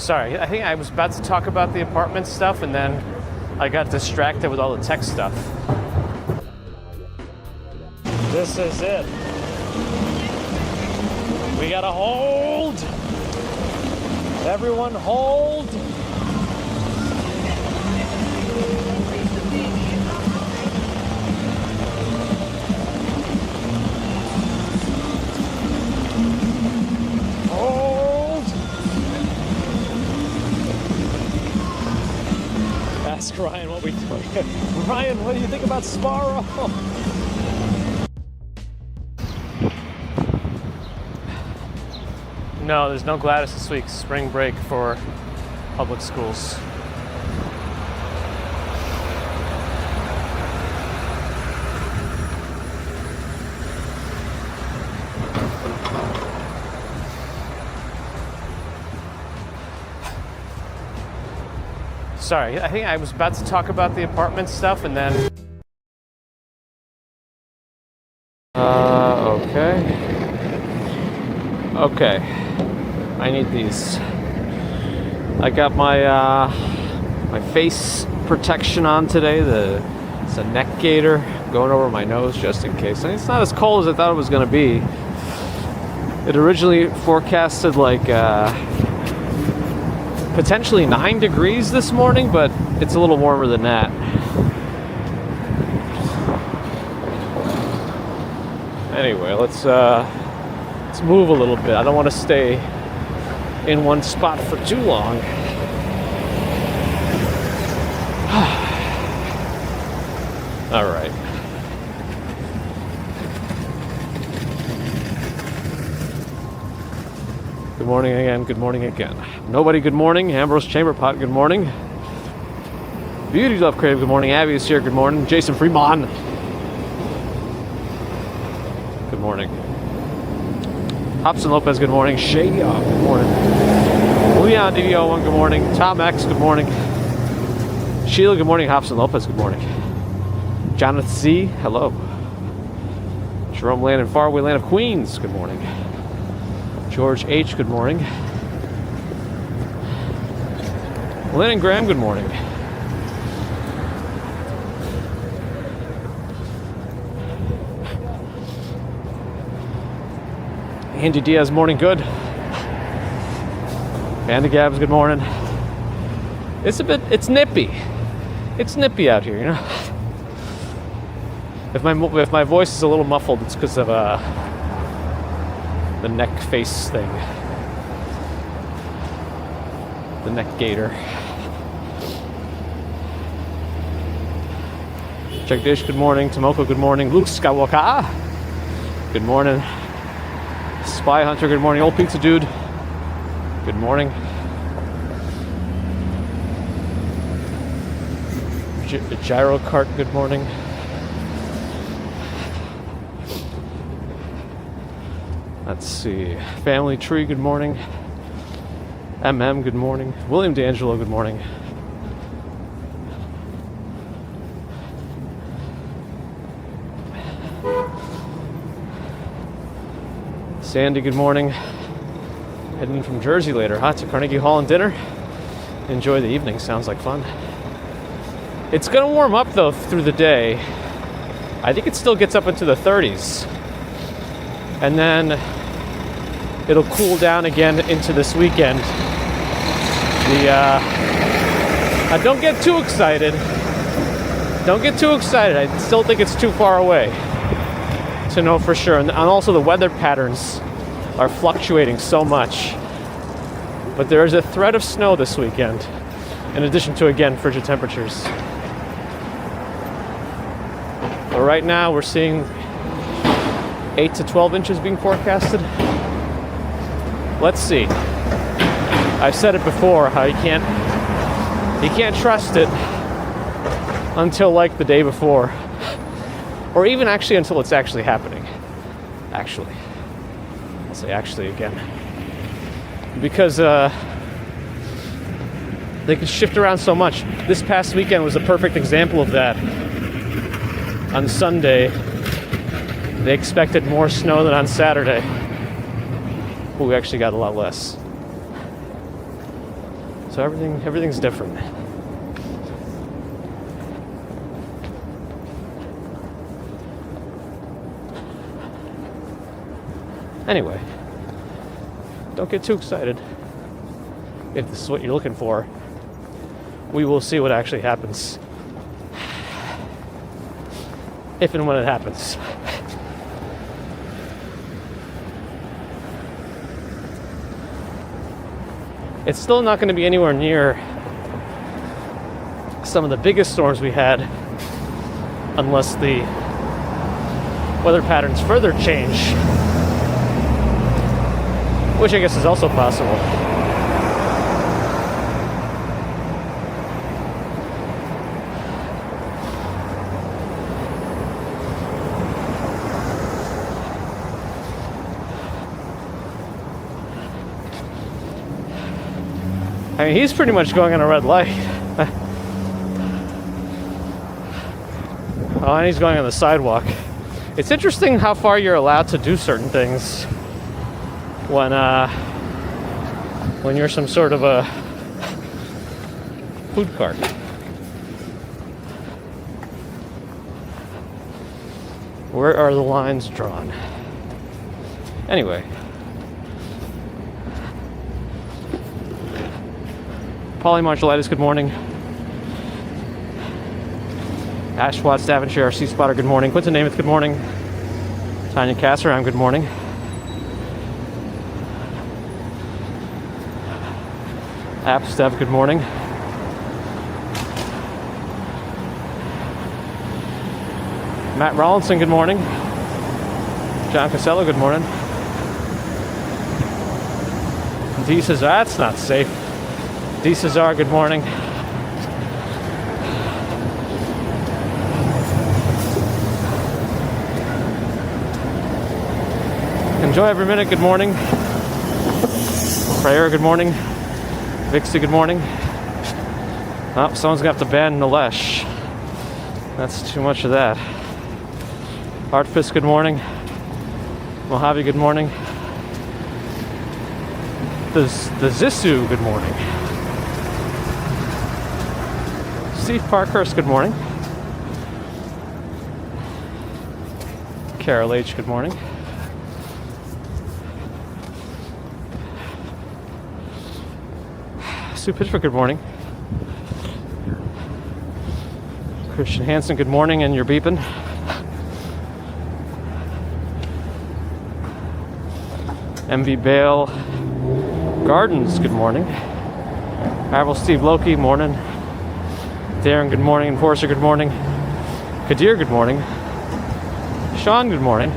Sorry, I think I was about to talk about the apartment stuff and then I got distracted with all the tech stuff. This is it. We gotta hold. Everyone hold. Hold. Ask Ryan what we do. Ryan, what do you think about Sparrow? No, there's no Gladys this week. Spring break for public schools. Sorry, I think I was about to talk about the apartment stuff and then... Okay. I need these. I got my my face protection on today. It's a neck gaiter going over my nose just in case. And it's not as cold as I thought it was going to be. It originally forecasted like potentially 9 degrees this morning, but it's a little warmer than that. Anyway, let's move a little bit. I don't want to stay in one spot for too long. All right. Good morning again. Good morning again. Nobody, good morning. Ambrose Chamberpot, good morning. Beauty Love Crave, good morning. Abby is here, good morning. Jason Freeman. Good morning. Hobson Lopez, good morning. Shay, good morning. Leon DDO1, good morning. Tom X, good morning. Sheila, good morning. Hobson Lopez, good morning. Jonathan Z, hello. Jerome Land in Faraway Land of Queens, good morning. George H, good morning. Lynn and Graham, good morning. Andy Diaz, morning, good. Andy Gabs, good morning. It's nippy. It's nippy out here, you know. If my voice is a little muffled, it's because of the neck face thing. The neck gaiter. Jagdish, good morning. Tomoko, good morning. Luke Skywalker, good morning. Spy Hunter, good morning. Old Pizza Dude, good morning. Gyro Cart, good morning. Let's see. Family Tree, good morning. MM, good morning. William D'Angelo, good morning. Sandy, good morning. Heading in from Jersey later, huh? To Carnegie Hall and dinner. Enjoy the evening, sounds like fun. It's gonna warm up though through the day. I think it still gets up into the 30s. And then it'll cool down again into this weekend. Don't get too excited. Don't get too excited. I still think it's too far away to know for sure. And also the weather patterns are fluctuating so much. But there is a threat of snow this weekend, in addition to, again, frigid temperatures. But right now we're seeing 8 to 12 inches being forecasted. Let's see. I've said it before, how you can't trust it until like the day before. Or even actually until it's actually happening. Actually. I'll say actually again. Because they can shift around so much. This past weekend was a perfect example of that. On Sunday, they expected more snow than on Saturday. But we actually got a lot less. So everything's different. Anyway, don't get too excited. If this is what you're looking for, we will see what actually happens. If and when it happens. It's still not going to be anywhere near some of the biggest storms we had unless the weather patterns further change, which I guess is also possible. I mean, he's pretty much going on a red light. Oh, and he's going on the sidewalk. It's interesting how far you're allowed to do certain things when you're some sort of a food cart. Where are the lines drawn? Anyway. Polly Marshalitis, good morning. Ash Watts, Daventry, RC Spotter, good morning. Quinton Namath, good morning. Tanya Casseram, good morning. App Steph, good morning. Matt Rollinson, good morning. John Casello, good morning. D says, that's not safe. D. Cesar, good morning. Enjoy every minute, good morning. Prayer, good morning. Vixie, good morning. Oh, someone's gonna have to ban Nilesh. That's too much of that. Artfist, good morning. Mojave, good morning. The Zissou, good morning. Steve Parkhurst, good morning. Carol H, good morning. Sue Pittsburgh, good morning. Christian Hansen, good morning, and you're beeping. MV Bale Gardens, good morning. Marvel Steve Loki, morning. Darren, good morning. Enforcer, good morning. Kadir, good morning. Sean, good morning.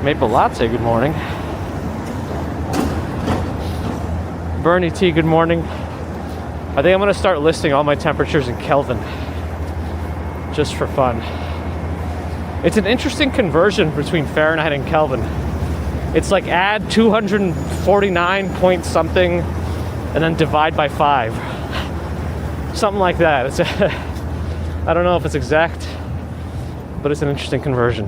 Maple Latte, good morning. Bernie T, good morning. I think I'm going to start listing all my temperatures in Kelvin, just for fun. It's an interesting conversion between Fahrenheit and Kelvin. It's like add 249 point something and then divide by 5. Something like that. It's I don't know if it's exact, but it's an interesting conversion.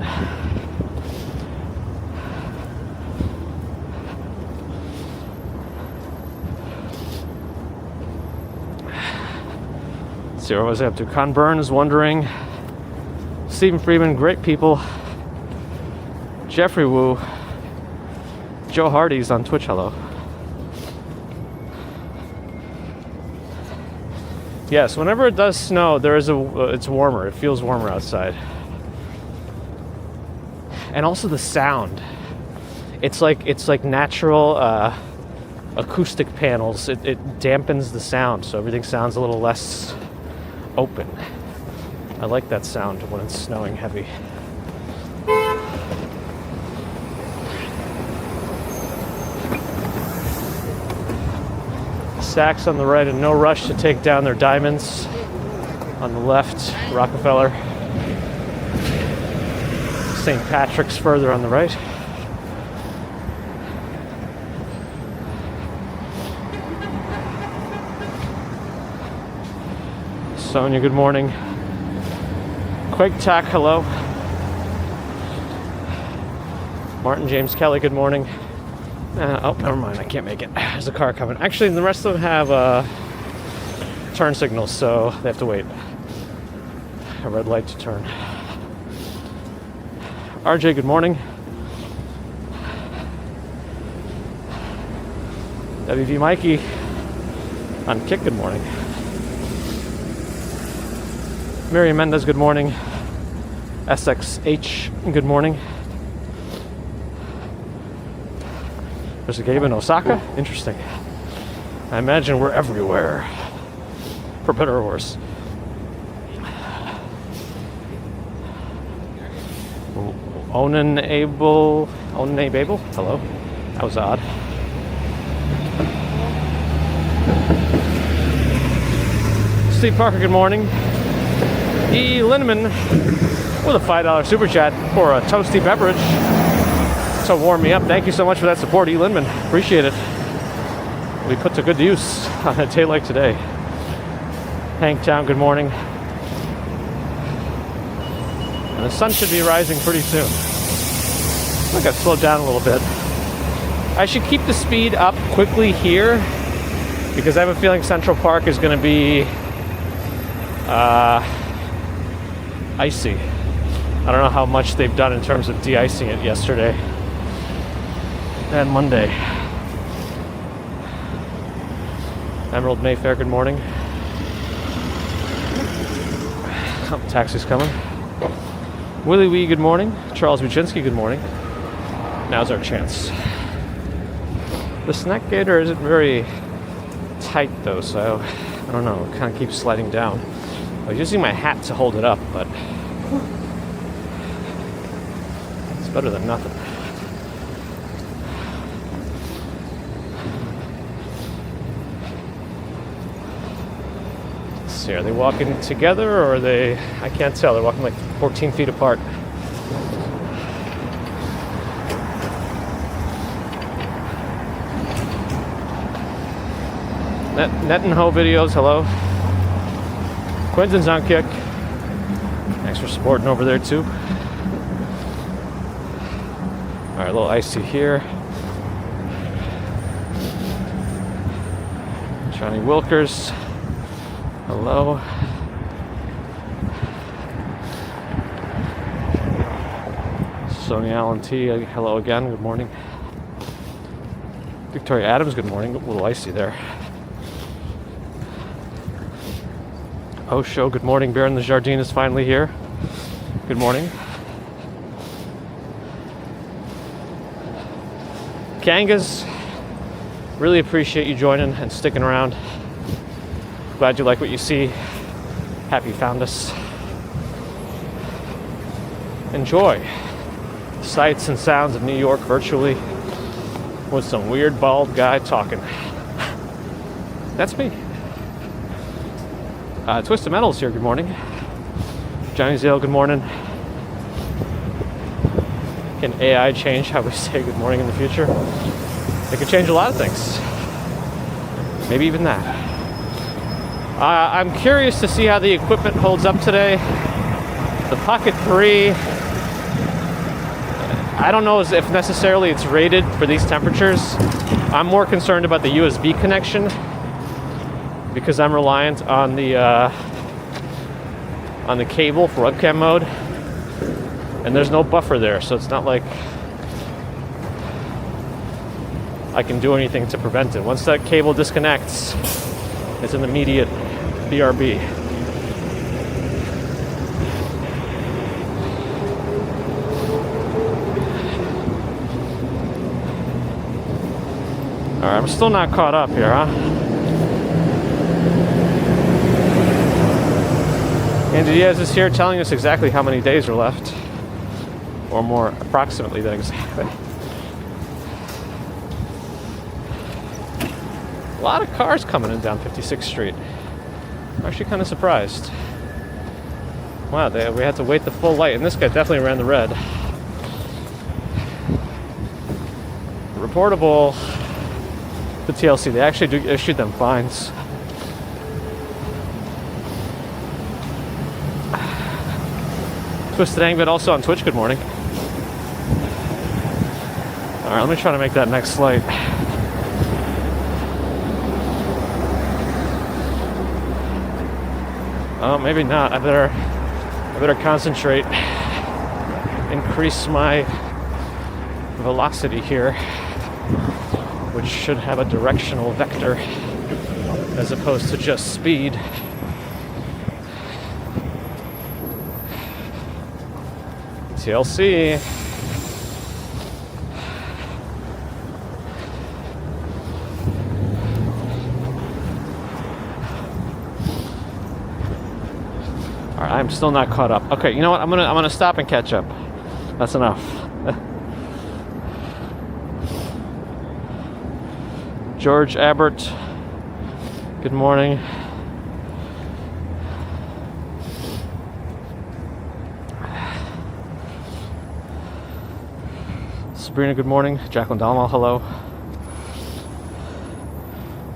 Let's see, what was I up to? Con Burns, wondering. Stephen Freeman, great people. Jeffrey Wu. Joe Hardy's on Twitch, hello. Yes, whenever it does snow, it's warmer. It feels warmer outside. And also the sound. It's like natural acoustic panels. It dampens the sound, so everything sounds a little less open. I like that sound when it's snowing heavy. Saks on the right and no rush to take down their diamonds. On the left, Rockefeller. St. Patrick's further on the right. Sonia, good morning. Quake Tack, hello. Martin James Kelly, good morning. Oh, never mind. I can't make it. There's a car coming. Actually, the rest of them have turn signals, so they have to wait. A red light to turn. RJ, good morning. WV Mikey on Kick, good morning. Miriam Mendez, good morning. SXH, good morning. There's a game in Osaka? Interesting. I imagine we're everywhere. For better or worse. Onan Abel? Hello? That was odd. Steve Parker, good morning. E. Lindemann with a $5 super chat for a toasty beverage to warm me up. Thank you so much for that support, E. Lindemann. Appreciate it. We put to good use on a day like today. Hank Town, good morning. And the sun should be rising pretty soon. I think I've slowed down a little bit. I should keep the speed up quickly here because I have a feeling Central Park is going to be icy. I don't know how much they've done in terms of de-icing it yesterday and Monday. Emerald Mayfair, good morning. Oh, taxi's coming. Willie Wee, good morning. Charles Buczynski, good morning. Now's our chance. The snack gator isn't very tight though, so I don't know, it kind of keeps sliding down. I was using my hat to hold it up, but it's better than nothing. Let's see, are they walking together or are they, I can't tell, they're walking like 14 feet apart. Net and Ho videos, hello. Quentin's on Kick. Thanks for supporting over there too. Alright, a little icy here. Johnny Wilkers. Hello. Sonia Allen T. Hello again. Good morning. Victoria Adams. Good morning. A little icy there. Oh, show. Good morning. Baron the Jardine is finally here. Good morning. Kangas, really appreciate you joining and sticking around. Glad you like what you see. Happy you found us. Enjoy the sights and sounds of New York virtually with some weird bald guy talking. That's me. Twisted Metal's here, good morning. Johnny Zale, good morning. Can AI change how we say good morning in the future? It could change a lot of things. Maybe even that. I'm curious to see how the equipment holds up today. The Pocket 3, I don't know if necessarily it's rated for these temperatures. I'm more concerned about the USB connection because I'm reliant on the cable for webcam mode, and there's no buffer there, so it's not like I can do anything to prevent it. Once that cable disconnects, it's an immediate BRB. All right, I'm still not caught up here, huh? Andy Diaz is here telling us exactly how many days are left. Or more approximately than exactly. A lot of cars coming in down 56th Street. I'm actually kind of surprised. Wow, we had to wait the full light, and this guy definitely ran the red. Reportable. The TLC, they actually do issue them fines. Twisted Angbit also on Twitch, good morning. Alright, let me try to make that next light. Oh, maybe not. I better concentrate. Increase my velocity here, which should have a directional vector as opposed to just speed. TLC. Alright, I'm still not caught up. Okay, you know what? I'm gonna stop and catch up. That's enough. George Abbott, good morning. Sabrina, good morning. Jacqueline Dalmal, hello.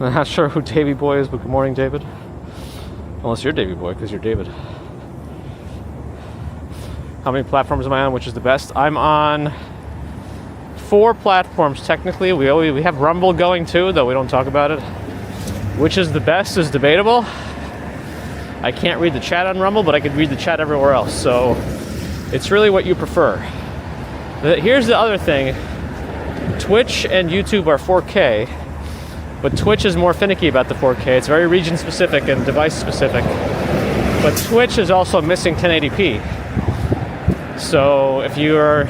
I'm not sure who Davy Boy is, but good morning, David. Unless you're Davy Boy, because you're David. How many platforms am I on? Which is the best? I'm on 4 platforms technically. We have Ramble going too, though we don't talk about it. Which is the best is debatable. I can't read the chat on Rumble, but I could read the chat everywhere else. So it's really what you prefer. Here's the other thing. Twitch and YouTube are 4K, but Twitch is more finicky about the 4K. It's very region specific and device specific. But Twitch is also missing 1080p. So if you're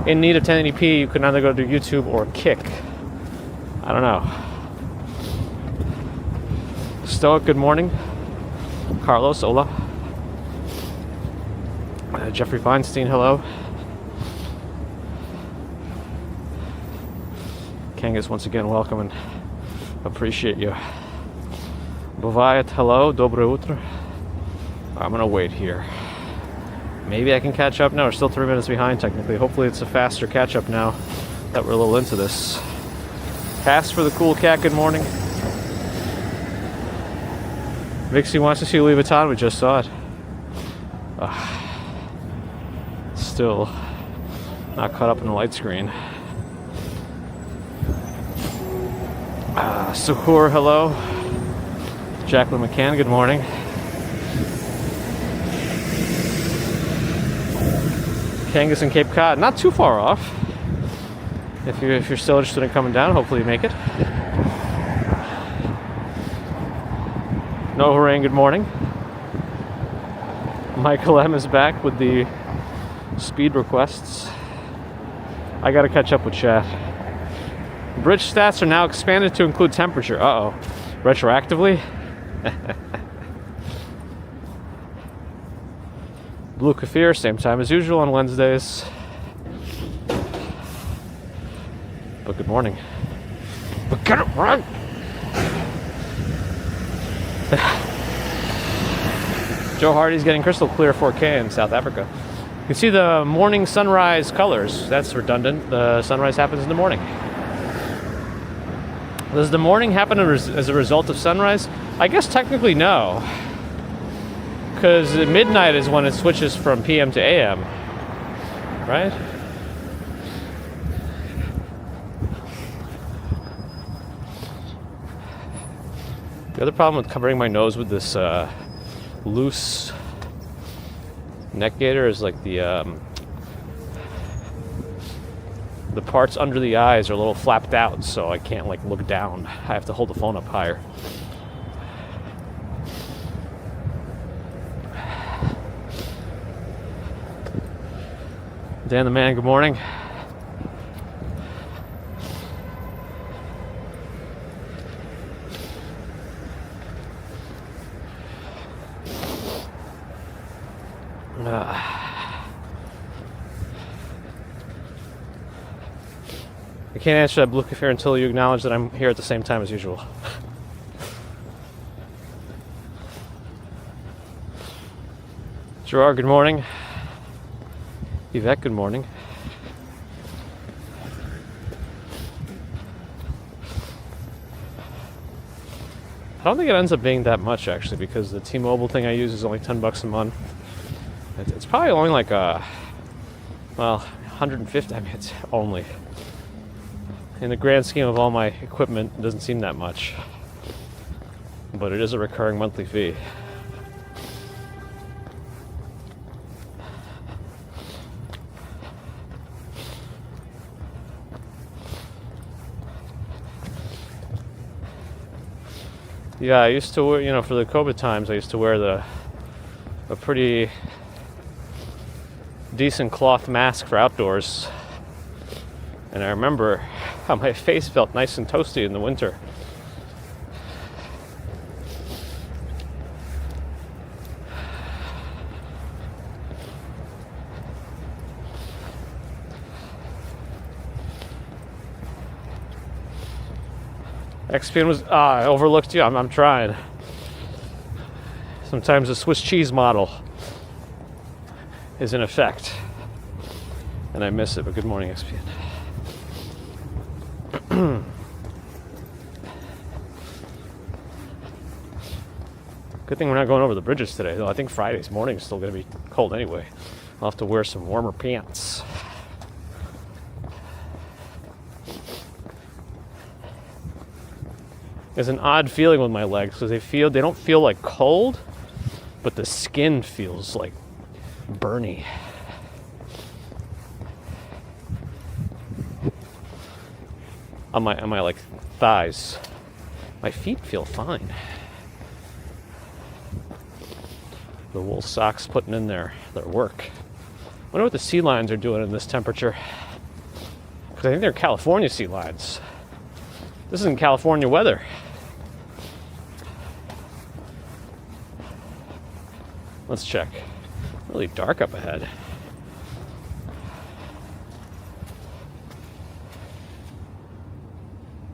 in need of 1080p, you can either go to YouTube or Kick. I don't know. Stoic, good morning. Carlos, hola. Jeffrey Feinstein, hello. Kangas, once again, welcome and appreciate you. Buvayat, hello. Dobre utro. I'm gonna wait here. Maybe I can catch up. No, we're still 3 minutes behind technically. Hopefully it's a faster catch up now that we're a little into this. Pass for the cool cat, good morning. Vixie wants to see Louis Vuitton. We just saw it. Still not caught up in the light screen. Suhoor, hello. Jacqueline McCann, good morning. Kangas and Cape Cod, not too far off. If you're still interested in coming down, hopefully you make it. No Harangue, good morning. Michael M is back with the speed requests. I gotta catch up with chat. Bridge stats are now expanded to include temperature. Uh-oh. Retroactively? Blue Kefir, same time as usual on Wednesdays. But good morning. But get it right! Joe Hardy's getting crystal clear 4K in South Africa. You can see the morning sunrise colors. That's redundant. The sunrise happens in the morning. Does the morning happen as a result of sunrise? I guess technically no. Because midnight is when it switches from PM to AM. Right? The other problem with covering my nose with this loose neck gaiter is like the parts under the eyes are a little flapped out, so I can't like look down. I have to hold the phone up higher. Dan the Man, good morning. I can't answer that Blue Kefir until you acknowledge that I'm here at the same time as usual. Gerard, good morning. Yvette, good morning. I don't think it ends up being that much actually, because the T-Mobile thing I use is only $10 a month. It's probably only like well, 150. I mean, it's only. In the grand scheme of all my equipment, it doesn't seem that much. But it is a recurring monthly fee. Yeah, I used to wear, for the COVID times, I used to wear a pretty decent cloth mask for outdoors. And I remember how my face felt nice and toasty in the winter. XPN was, I overlooked you. I'm trying. Sometimes the Swiss cheese model is in effect. And I miss it, but good morning, XPN. Good thing we're not going over the bridges today, though. I think Friday's morning is still going to be cold anyway. I'll have to wear some warmer pants. There's an odd feeling with my legs because they don't feel like cold, but the skin feels like burny. On my like thighs. My feet feel fine. The wool socks putting in their work. I wonder what the sea lions are doing in this temperature. Because I think they're California sea lions. This isn't California weather. Let's check. Really dark up ahead.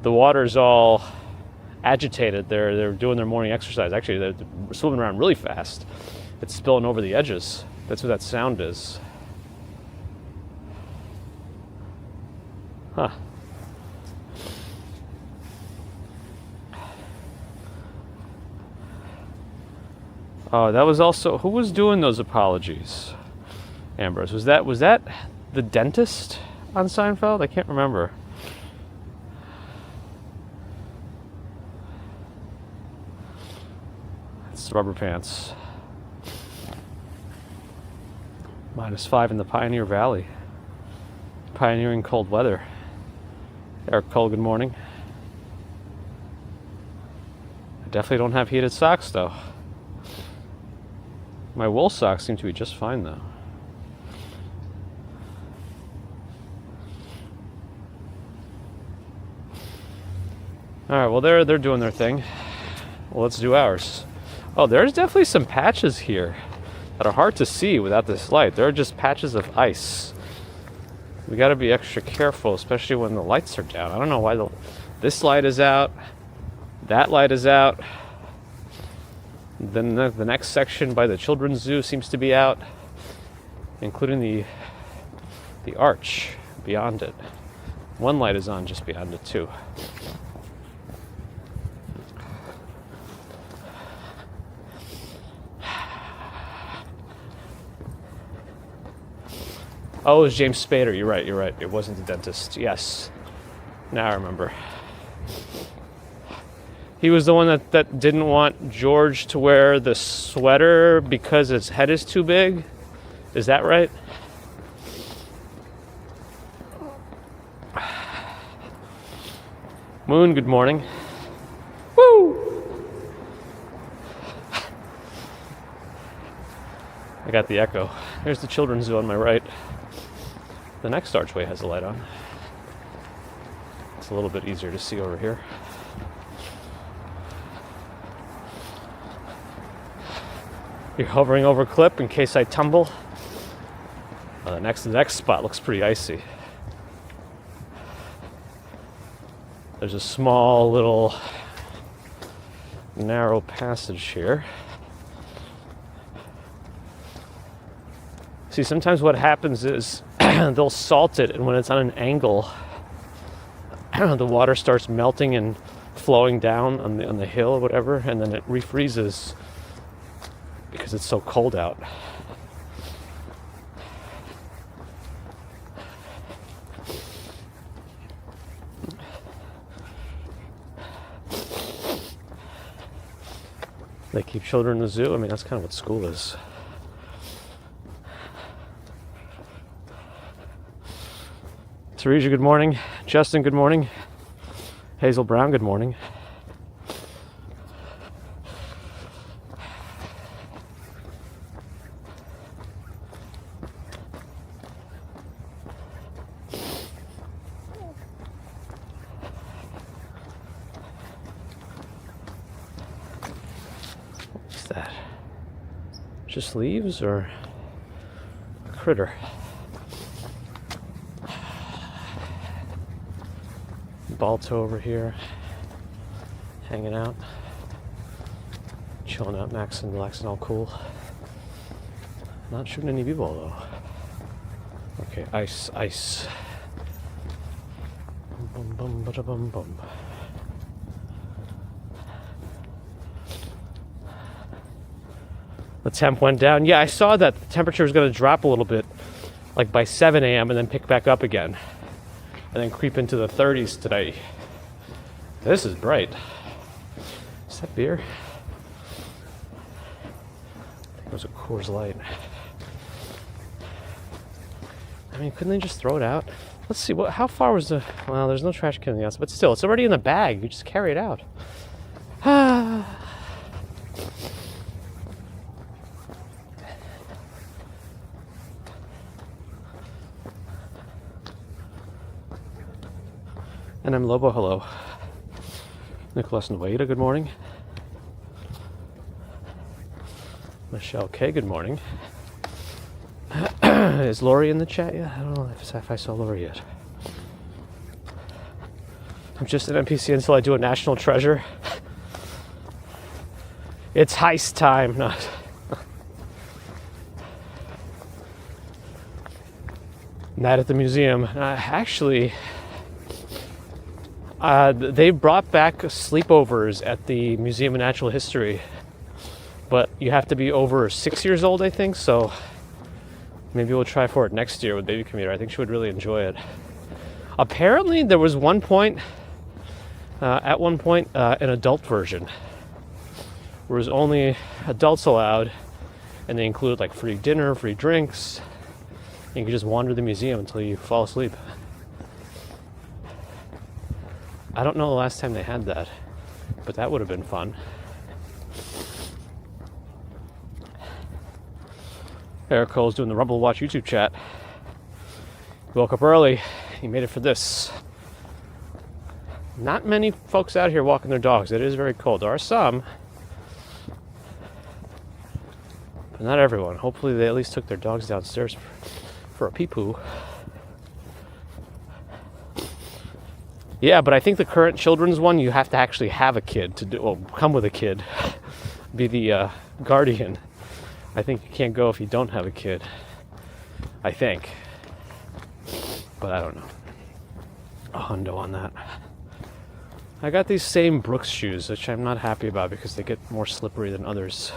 The water's all agitated. They're doing their morning exercise. Actually, they're swimming around really fast. It's spilling over the edges. That's what that sound is. Huh. Oh, that was also, who was doing those apologies? Ambrose, was that the dentist on Seinfeld? I can't remember. It's rubber pants. -5 in the Pioneer Valley. Pioneering cold weather. Eric Cole, good morning. I definitely don't have heated socks though. My wool socks seem to be just fine though. Alright, well they're doing their thing. Well, let's do ours. Oh, there's definitely some patches here that are hard to see without this light. There are just patches of ice. We gotta be extra careful, especially when the lights are down. I don't know why this light is out, that light is out. Then the next section by the children's zoo seems to be out, including the arch beyond it. One light is on just beyond it too. Oh, it was James Spader. You're right. It wasn't the dentist. Yes. Now I remember. He was the one that didn't want George to wear the sweater because his head is too big. Is that right? Moon, good morning. Woo! I got the echo. There's the children's zoo on my right. The next archway has a light on. It's a little bit easier to see over here. You're hovering over clip in case I tumble. The next spot looks pretty icy. There's a small little narrow passage here. See, sometimes what happens is they'll salt it, and when it's on an angle, the water starts melting and flowing down on the hill or whatever, and then it refreezes because it's so cold out. They keep children in the zoo. I mean, that's kind of what school is. Teresa, good morning. Justin, good morning. Hazel Brown, good morning. What's that? Just leaves or a critter? Balto over here, hanging out, chilling out, maxing, relaxing, all cool. Not shooting any b-ball though. Okay, ice. Bum bum bada bum bum. The temp went down. Yeah, I saw that the temperature was going to drop a little bit, like by 7 a.m. and then pick back up again. And then creep into the 30s today. This is bright. Is that beer? I think it was a Coors Light. I mean, couldn't they just throw it out? Let's see, how far was the... Well, there's no trash can in the outside, but still, it's already in the bag. You just carry it out. And I'm Lobo, hello. Nicholas Nweda, good morning. Michelle K, good morning. Is Lori in the chat yet? I don't know if I saw Lori yet. I'm just an NPC until I do a national treasure. It's heist time, not... Night at the museum. Actually... they brought back sleepovers at the Museum of Natural History, but you have to be over 6 years old, I think, so maybe we'll try for it next year with Baby Commuter. I think she would really enjoy it. Apparently, there was an adult version where it was only adults allowed, and they included like free dinner, free drinks, and you could just wander the museum until you fall asleep. I don't know the last time they had that, but that would have been fun. Eric Cole's doing the Rumble Watch YouTube chat. He woke up early. He made it for this. Not many folks out here walking their dogs. It is very cold. There are some, but not everyone. Hopefully they at least took their dogs downstairs for a pee-poo. Yeah, but I think the current children's one, you have to actually have a kid to do, well, come with a kid, be the guardian. I think you can't go if you don't have a kid. I think. But I don't know. A hundo on that. I got these same Brooks shoes, which I'm not happy about because they get more slippery than others.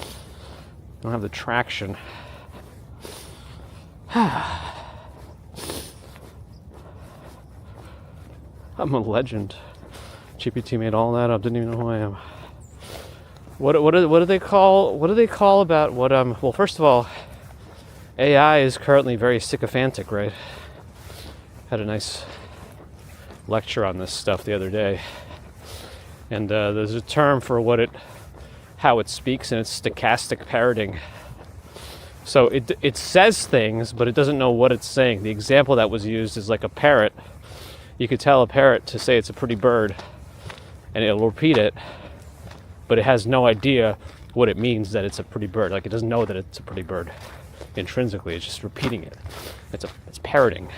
I don't have the traction. I'm a legend. GPT made all that up. Didn't even know who I am. What do they call about what well, first of all, AI is currently very sycophantic, right? Had a nice lecture on this stuff the other day, and there's a term for how it speaks, and it's stochastic parroting. So it says things, but it doesn't know what it's saying. The example that was used is like a parrot. You could tell a parrot to say it's a pretty bird, and it'll repeat it, but it has no idea what it means that it's a pretty bird. Like, it doesn't know that it's a pretty bird intrinsically. It's just repeating it. It's parroting.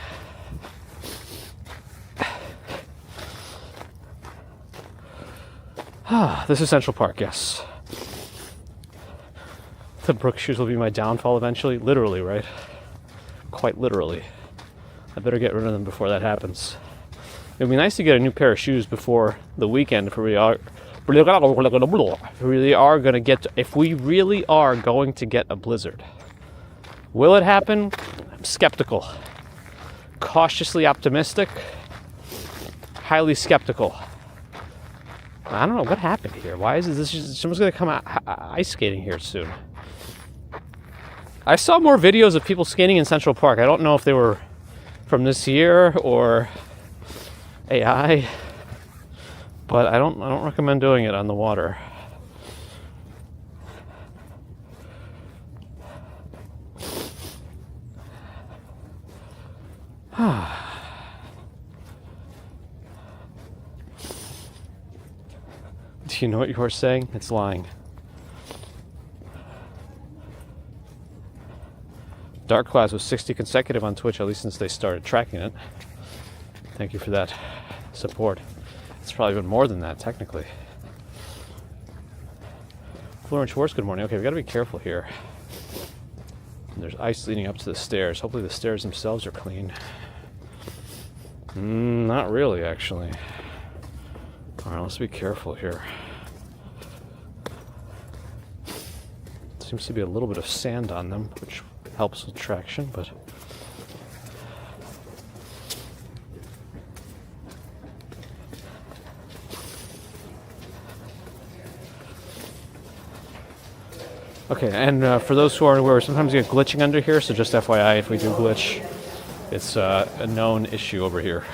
This is Central Park, yes. The Brooks shoes will be my downfall eventually. Literally, right? Quite literally. I better get rid of them before that happens. It would be nice to get a new pair of shoes before the weekend if we really are going to get a blizzard. Will it happen? I'm skeptical. Cautiously optimistic. Highly skeptical. I don't know what happened here. Why is this? Someone's gonna come out ice skating here soon. I saw more videos of people skating in Central Park. I don't know if they were from this year or AI, but I don't recommend doing it on the water. Do you know what you're saying? It's lying. Dark Clouds was 60 consecutive on Twitch, at least since they started tracking it. Thank you for that support. It's probably been more than that, technically. Florence Schwartz, good morning. Okay, we gotta be careful here. There's ice leading up to the stairs. Hopefully the stairs themselves are clean. Not really, actually. All right, let's be careful here. Seems to be a little bit of sand on them, which helps with traction, but okay, and for those who aren't aware, sometimes you get glitching under here, so just FYI, if we do glitch, it's a known issue over here.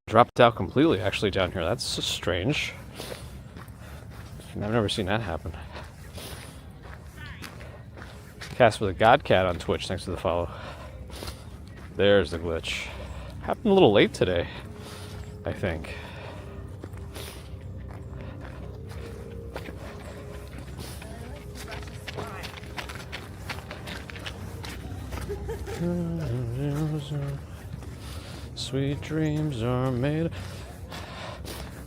Dropped out completely, actually, down here. That's strange. I've never seen that happen. Cast with a God Cat on Twitch, thanks for the follow. There's the glitch. Happened a little late today, I think. Sweet dreams are made.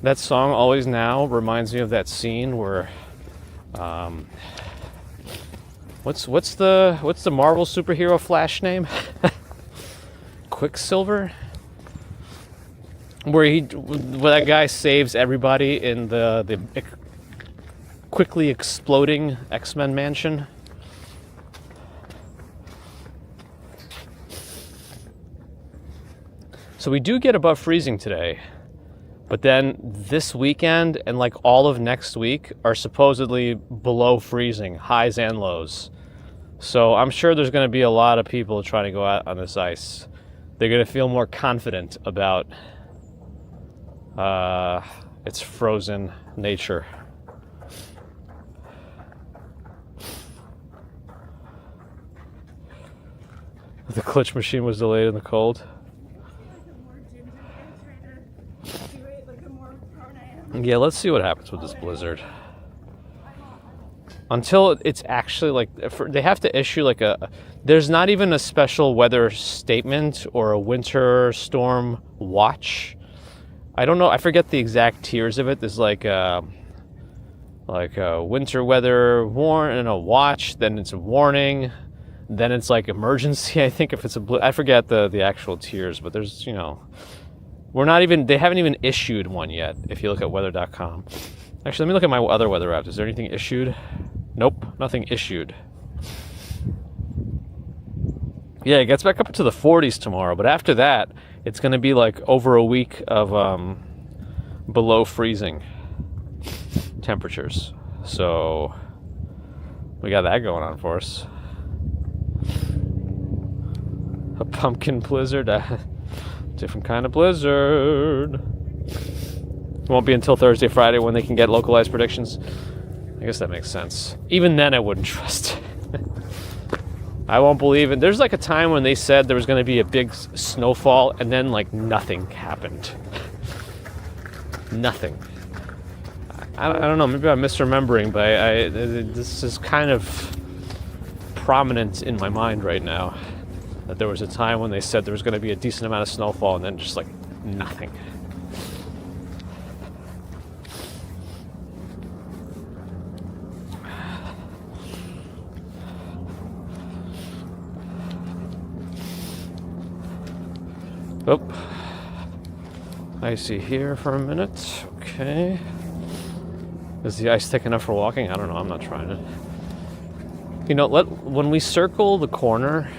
That song, Always Now, reminds me of that scene where what's the Marvel superhero Flash name? Quicksilver? Where that guy saves everybody in the quickly exploding X-Men mansion. So we do get above freezing today, but then this weekend and like all of next week are supposedly below freezing, highs and lows. So I'm sure there's going to be a lot of people trying to go out on this ice. They're going to feel more confident about its frozen nature. The glitch machine was delayed in the cold. Yeah, let's see what happens with this blizzard. Until it's actually like, they have to issue like there's not even a special weather statement or a winter storm watch. I don't know, I forget the exact tiers of it. There's like a winter weather warn and a watch, then it's a warning, then it's like emergency, I think, if it's I forget the actual tiers, but there's, they haven't even issued one yet, if you look at weather.com. Actually, let me look at my other weather app. Is there anything issued? Nope, nothing issued. Yeah, it gets back up to the 40s tomorrow, but after that, it's going to be like over a week of below freezing temperatures. So we got that going on for us. A pumpkin blizzard. Different kind of blizzard. It won't be until Thursday, Friday when they can get localized predictions. I guess that makes sense. Even then, I wouldn't trust it. I won't believe it. There's like a time when they said there was going to be a big snowfall, and then like nothing happened. Nothing. I don't know. Maybe I'm misremembering, but this is kind of prominent in my mind right now. That there was a time when they said there was going to be a decent amount of snowfall, and then just like nothing. Oh, icy here for a minute. Okay. Okay. Is the ice thick enough for walking? I don't know. I'm not trying it. You know, when we circle the corner,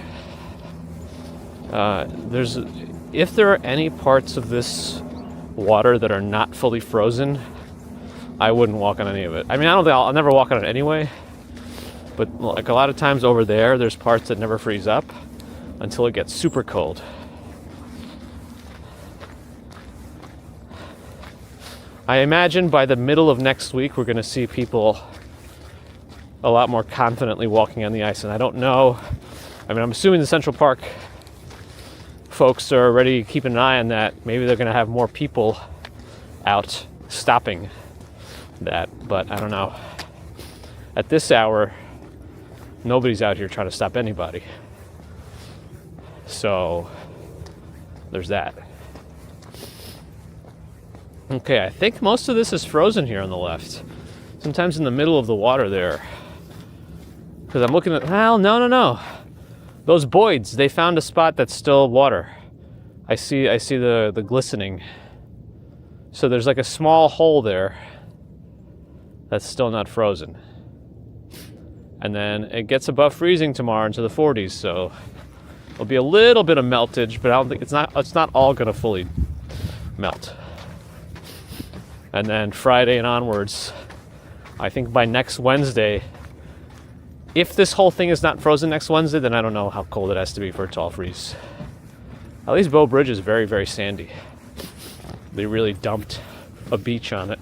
if there are any parts of this water that are not fully frozen, I wouldn't walk on any of it. I mean, I'll never walk on it anyway. But like a lot of times over there's parts that never freeze up until it gets super cold. I imagine by the middle of next week, we're going to see people a lot more confidently walking on the ice. And I don't know. I mean, I'm assuming the Central Park folks are already keeping an eye on that. Maybe they're going to have more people out stopping that. But I don't know. At this hour, nobody's out here trying to stop anybody. So there's that. Okay, I think most of this is frozen here on the left. Sometimes in the middle of the water there. Because I'm looking at, well, no. Those Boyds, they found a spot that's still water. I see the glistening. So there's like a small hole there that's still not frozen. And then it gets above freezing tomorrow into the 40s, so there'll be a little bit of meltage, but I don't think it's not all gonna fully melt. And then Friday and onwards, I think by next Wednesday, if this whole thing is not frozen next Wednesday, then I don't know how cold it has to be for it to all freeze. At least Bow Bridge is very, very sandy. They really dumped a beach on it.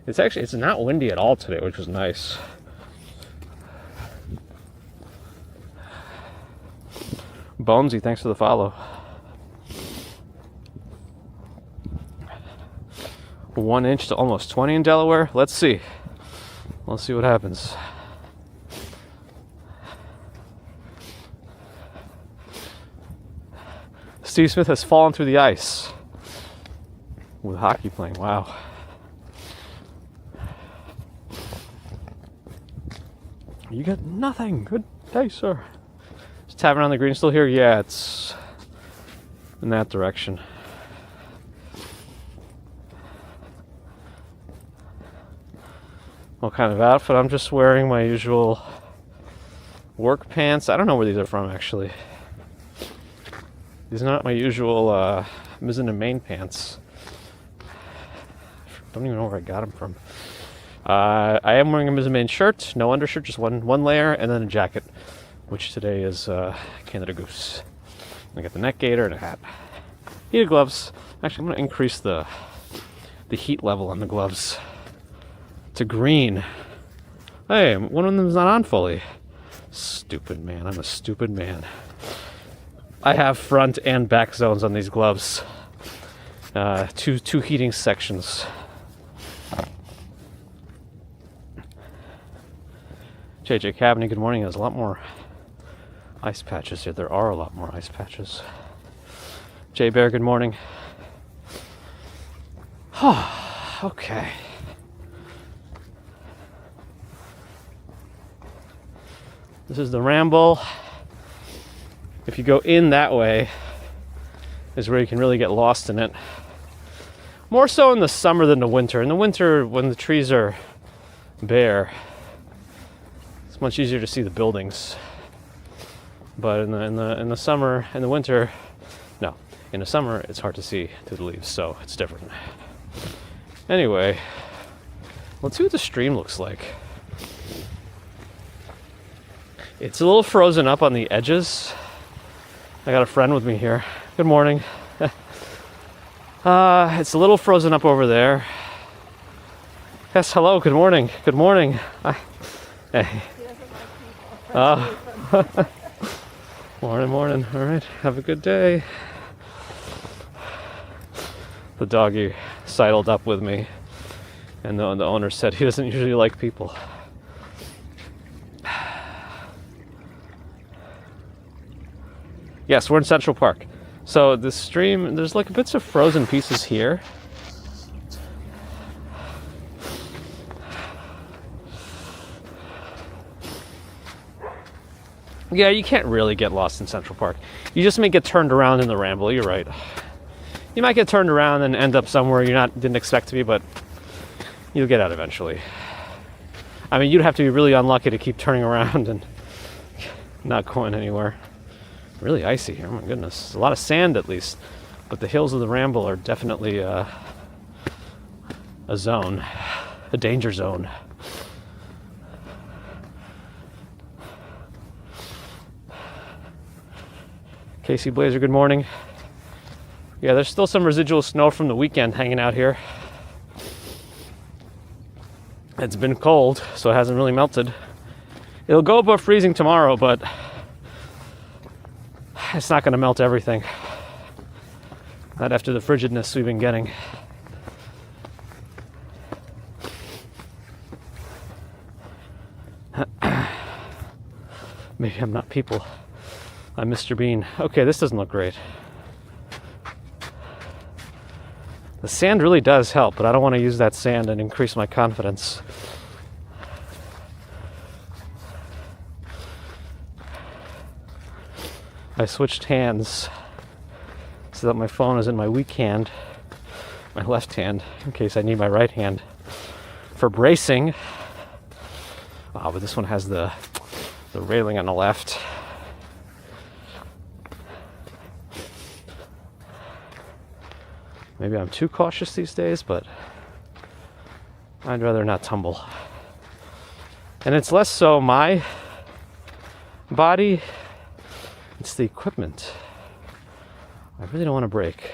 It's not windy at all today, which was nice. Bonesy, thanks for the follow. 1 inch to almost 20 in Delaware. Let's see what happens. Steve Smith has fallen through the ice with hockey playing. Wow. You got nothing. Good day, sir. Is Tavern on the Green still here? Yeah, it's in that direction. What kind of outfit? I'm just wearing my usual work pants. I don't know where these are from, actually. These are not my usual mizzen and main pants. I don't even know where I got them from. I am wearing a mizzen main shirt, no undershirt, just one layer, and then a jacket, which today is Canada Goose. I got the neck gaiter and a hat. Heated gloves. Actually, I'm going to increase the heat level on the gloves to green. Hey, one of them's not on fully. Stupid man. I'm a stupid man. I have front and back zones on these gloves. Two heating sections. JJ Cabinet, good morning. There's a lot more ice patches here. There are a lot more ice patches. Jay Bear, good morning. Okay. This is the Ramble. If you go in that way, is where you can really get lost in it. More so in the summer than the winter. In the winter, when the trees are bare, it's much easier to see the buildings. But in the summer and the winter, no. In the summer, it's hard to see through the leaves, so it's different. Anyway, let's see what the stream looks like. It's a little frozen up on the edges. I got a friend with me here. Good morning. It's a little frozen up over there. Yes, hello, good morning. Good morning. Hey. Morning. All right, have a good day. The doggy sidled up with me, and the owner said he doesn't usually like people. Yes, we're in Central Park. So the stream, there's like bits of frozen pieces here. Yeah, you can't really get lost in Central Park. You just may get turned around in the Ramble, you're right. You might get turned around and end up somewhere you didn't expect to be, but you'll get out eventually. I mean, you'd have to be really unlucky to keep turning around and not going anywhere. Really icy here, oh my goodness. There's a lot of sand at least, but the hills of the Ramble are definitely a zone, a danger zone. Casey Blazer, good morning. Yeah, there's still some residual snow from the weekend hanging out here. It's been cold, so it hasn't really melted. It'll go above freezing tomorrow, but it's not going to melt everything. Not after the frigidness we've been getting. Maybe I'm not people. I'm Mr. Bean. Okay, this doesn't look great. The sand really does help, but I don't want to use that sand and increase my confidence. I switched hands so that my phone is in my weak hand, my left hand, in case I need my right hand for bracing. Wow, but this one has the railing on the left. Maybe I'm too cautious these days, but I'd rather not tumble. And it's less so my body, it's the equipment. I really don't want to break.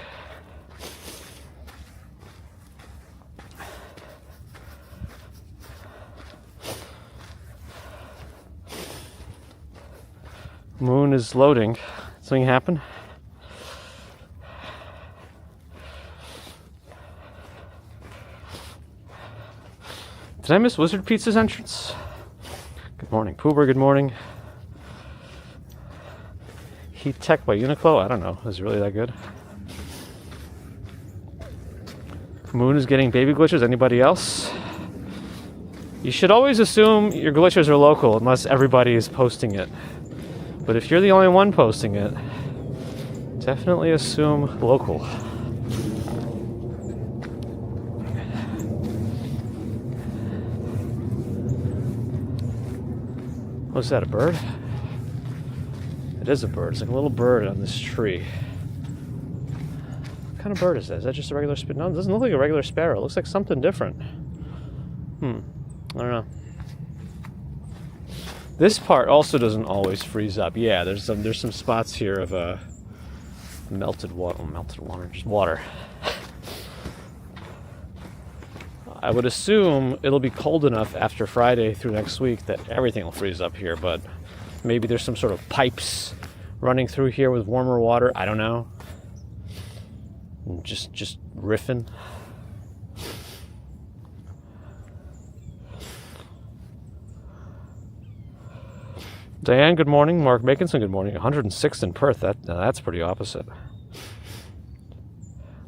Moon is loading. Something happened? Did I miss Wizard Pizza's entrance? Good morning, Poober, good morning. Heat Tech by Uniqlo? I don't know. Is it really that good? Moon is getting baby glitches. Anybody else? You should always assume your glitches are local unless everybody is posting it. But if you're the only one posting it, definitely assume local. Was that a bird? It is a bird. It's like a little bird on this tree. What kind of bird is that? Is that just a regular sparrow? No, it doesn't look like a regular sparrow. It looks like something different. I don't know. This part also doesn't always freeze up. Yeah, there's some spots here of melted water, just water. I would assume it'll be cold enough after Friday through next week that everything will freeze up here, but maybe there's some sort of pipes running through here with warmer water. I don't know. Just riffing. Diane, good morning. Mark Makinson, good morning. 106 in Perth. That's pretty opposite.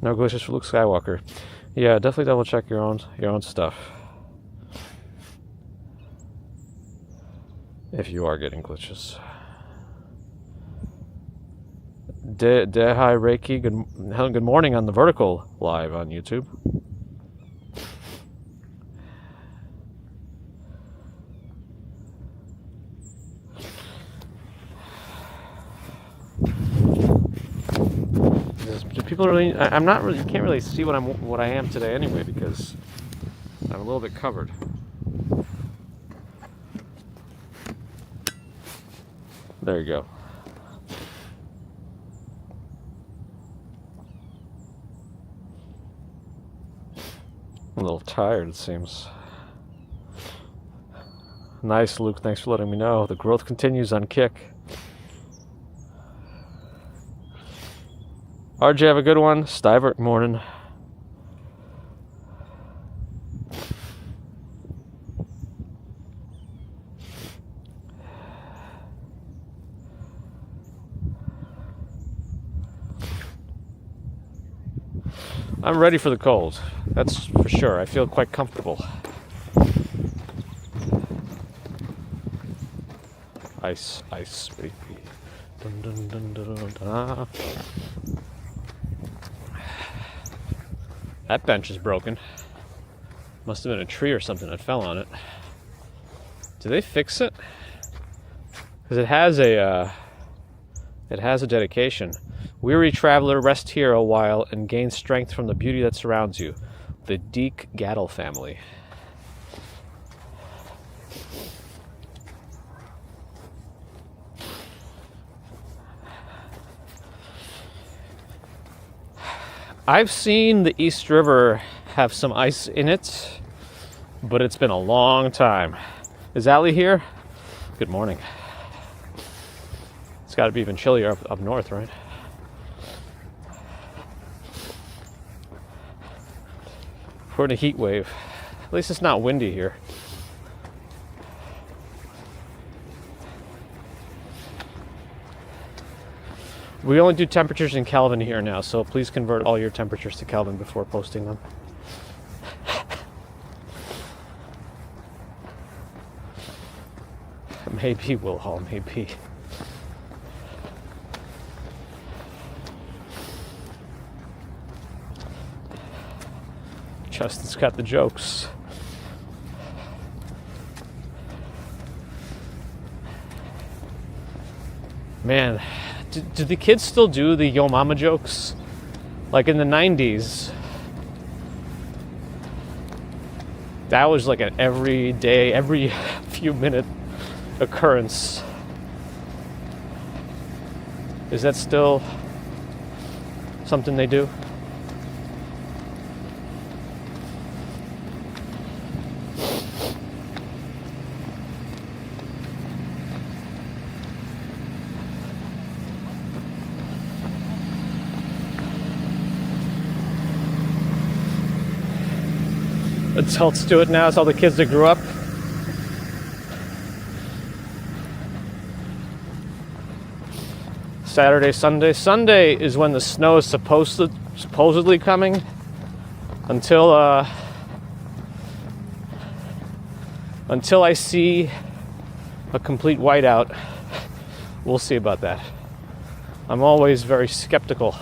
No glitches for Luke Skywalker. Yeah, definitely double check your own stuff. If you are getting glitches. Dehai Reiki, good morning on the Vertical Live on YouTube. People really, I'm not really, you can't really see what I am today anyway because I'm a little bit covered. There you go. A little tired, it seems. Nice, Luke. Thanks for letting me know. The growth continues on Kick. RJ, have a good one. Stiver, morning. I'm ready for the cold. That's for sure. I feel quite comfortable. Ice, ice, baby. Dun, dun, dun, dun, dun, dun. That bench is broken. Must have been a tree or something that fell on it. Did they fix it? Because it has a dedication. Weary traveler, rest here a while and gain strength from the beauty that surrounds you. The Deek Gattle family. I've seen the East River have some ice in it, but it's been a long time. Is Allie here? Good morning. It's got to be even chillier up north, right? We're in a heat wave. At least it's not windy here. We only do temperatures in Kelvin here now, so please convert all your temperatures to Kelvin before posting them. Maybe, Wilhelm, maybe. Justin's got the jokes. Man, do the kids still do the Yo Mama jokes? Like in the 90s, that was like an every day, every few minute occurrence. Is that still something they do? Adults do it now. It's all the kids that grew up. Saturday, Sunday. Sunday is when the snow is supposedly coming. Until I see a complete whiteout, we'll see about that. I'm always very skeptical.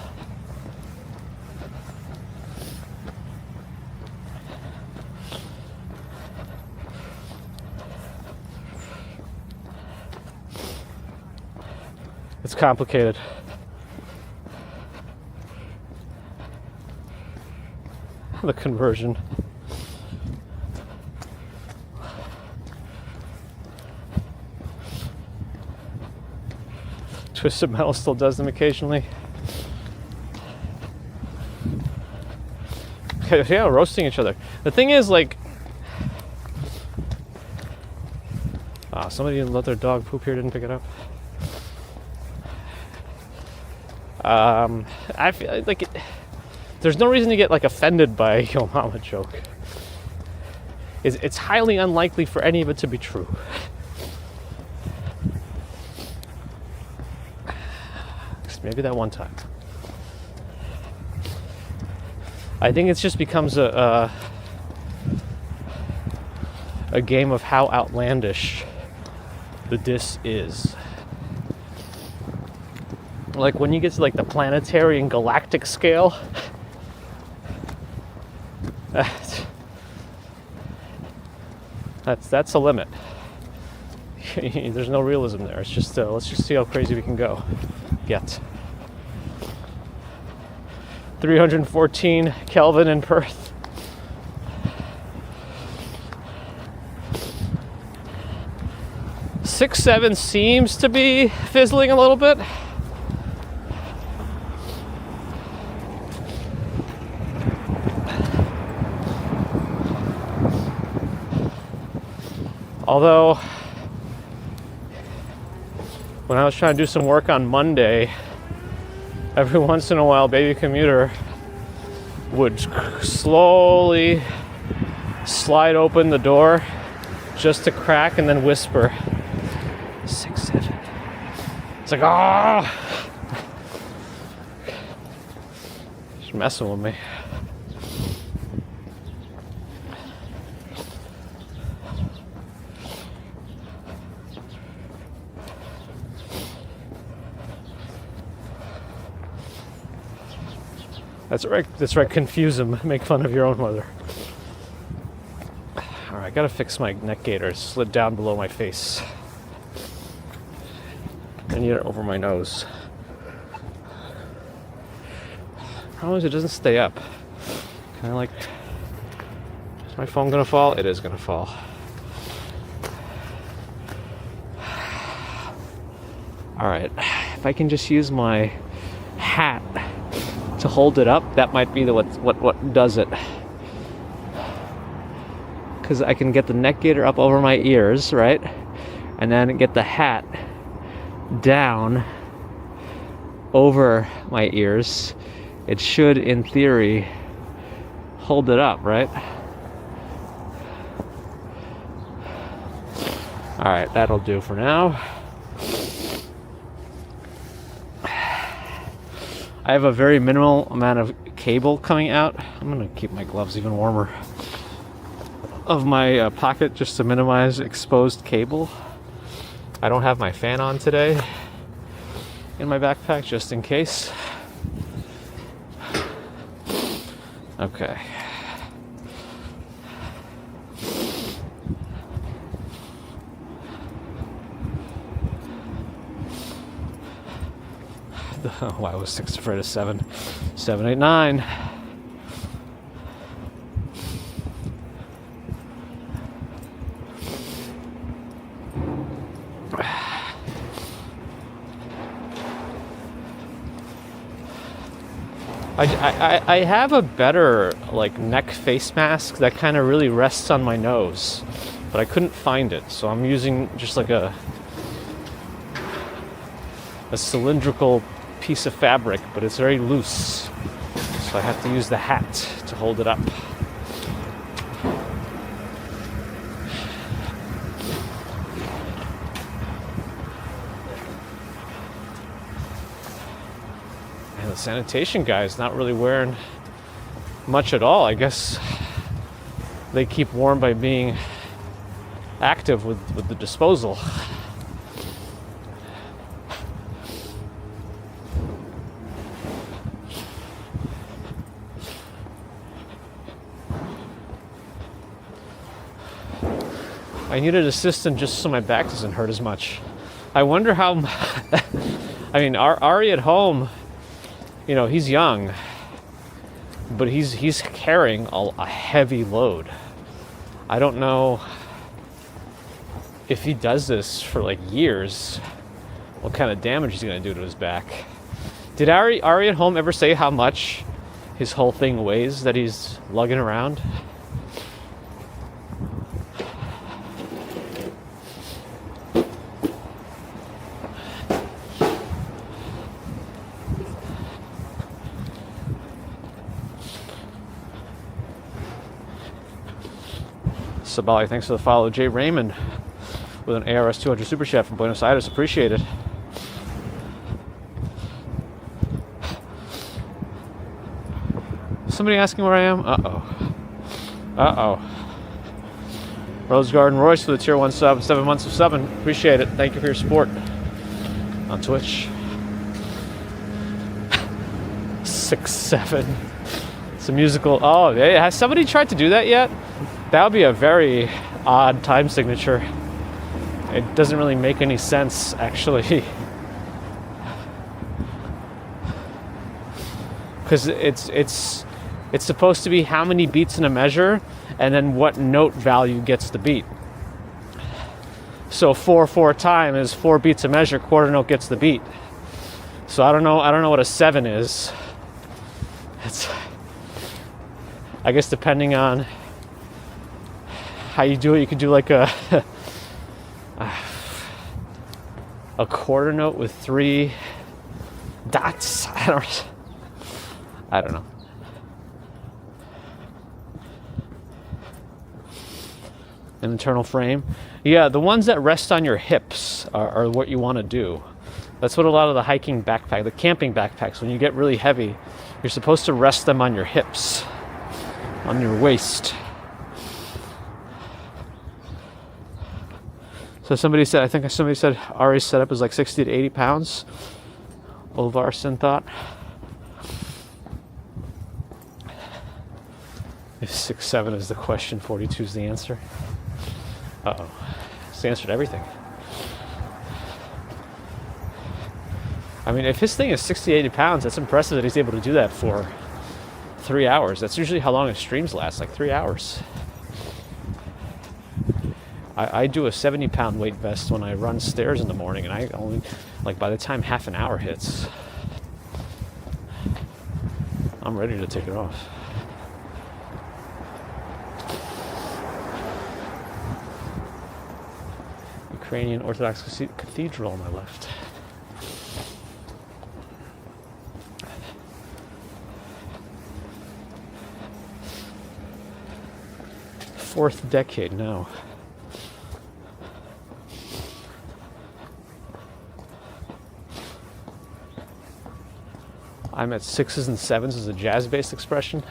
It's complicated. The conversion. Twisted Metal still does them occasionally. Yeah, roasting each other. The thing is, like, somebody didn't let their dog poop here, didn't pick it up. I feel like there's no reason to get like offended by a Yo Mama joke. It's highly unlikely for any of it to be true. Maybe that one time. I think it just becomes a game of how outlandish the diss is. Like when you get to like the planetary and galactic scale, that's a limit. There's no realism there. It's just let's just see how crazy we can go. Get 314 Kelvin in Perth. Six, 7 seems to be fizzling a little bit. Although, when I was trying to do some work on Monday, every once in a while, baby commuter would slowly slide open the door just to crack and then whisper, 6, 7. It's like, ah! She's messing with me. That's right. That's right. Confuse them. Make fun of your own mother. All right, I gotta fix my neck gaiter. It slid down below my face. I need it over my nose. Problem is, it doesn't stay up. Kind of like, is my phone gonna fall? It is gonna fall. All right, if I can just use my hat to hold it up, that might be the what does it. Because I can get the neck gaiter up over my ears, right? And then get the hat down over my ears. It should, in theory, hold it up, right? All right, that'll do for now. I have a very minimal amount of cable coming out. I'm gonna keep my gloves even warmer. Of my pocket just to minimize exposed cable. I don't have my fan on today in my backpack just in case. Okay. Oh, I was 6 afraid of 7. 7, 8, 9. I have a better like neck face mask that kind of really rests on my nose, but I couldn't find it, so I'm using just like a cylindrical piece of fabric, but it's very loose, so I have to use the hat to hold it up. And the sanitation guy is not really wearing much at all. I guess they keep warm by being active with the disposal. I need an assistant just so my back doesn't hurt as much. I wonder how... I mean, Ari at home, you know, he's young, but he's carrying a heavy load. I don't know if he does this for like years, what kind of damage he's going to do to his back. Did Ari at home ever say how much his whole thing weighs that he's lugging around? Sabali, thanks for the follow. Jay Raymond with an ARS 200 Super Chat from Buenos Aires. Appreciate it. Somebody asking where I am? Uh-oh. Rose Garden Royce for the tier 1 sub. 7 months of subbing. Appreciate it. Thank you for your support on Twitch. 6, 7. It's a musical. Oh, has somebody tried to do that yet? That would be a very odd time signature. It doesn't really make any sense, actually. Because it's supposed to be how many beats in a measure, and then what note value gets the beat. So 4/4 time is 4 beats a measure. Quarter note gets the beat. So I don't know what a 7 is. It's, I guess depending on how you do it, you could do like a quarter note with 3 dots. I don't know. An internal frame. Yeah, the ones that rest on your hips are what you want to do. That's what a lot of the hiking backpack, the camping backpacks, when you get really heavy, you're supposed to rest them on your hips, on your waist. So somebody said Ari's setup is like 60 to 80 pounds. Olvarson thought. If 6'7" is the question, 42 is the answer. Uh-oh. It's the answer to everything. I mean, if his thing is 60, 80 pounds, that's impressive that he's able to do that for 3 hours. That's usually how long his streams last, like 3 hours. I do a 70-pound weight vest when I run stairs in the morning, and I only, like, by the time half an hour hits, I'm ready to take it off. Ukrainian Orthodox Cathedral on my left. Fourth decade now. I'm at 6s and 7s as a jazz-based expression.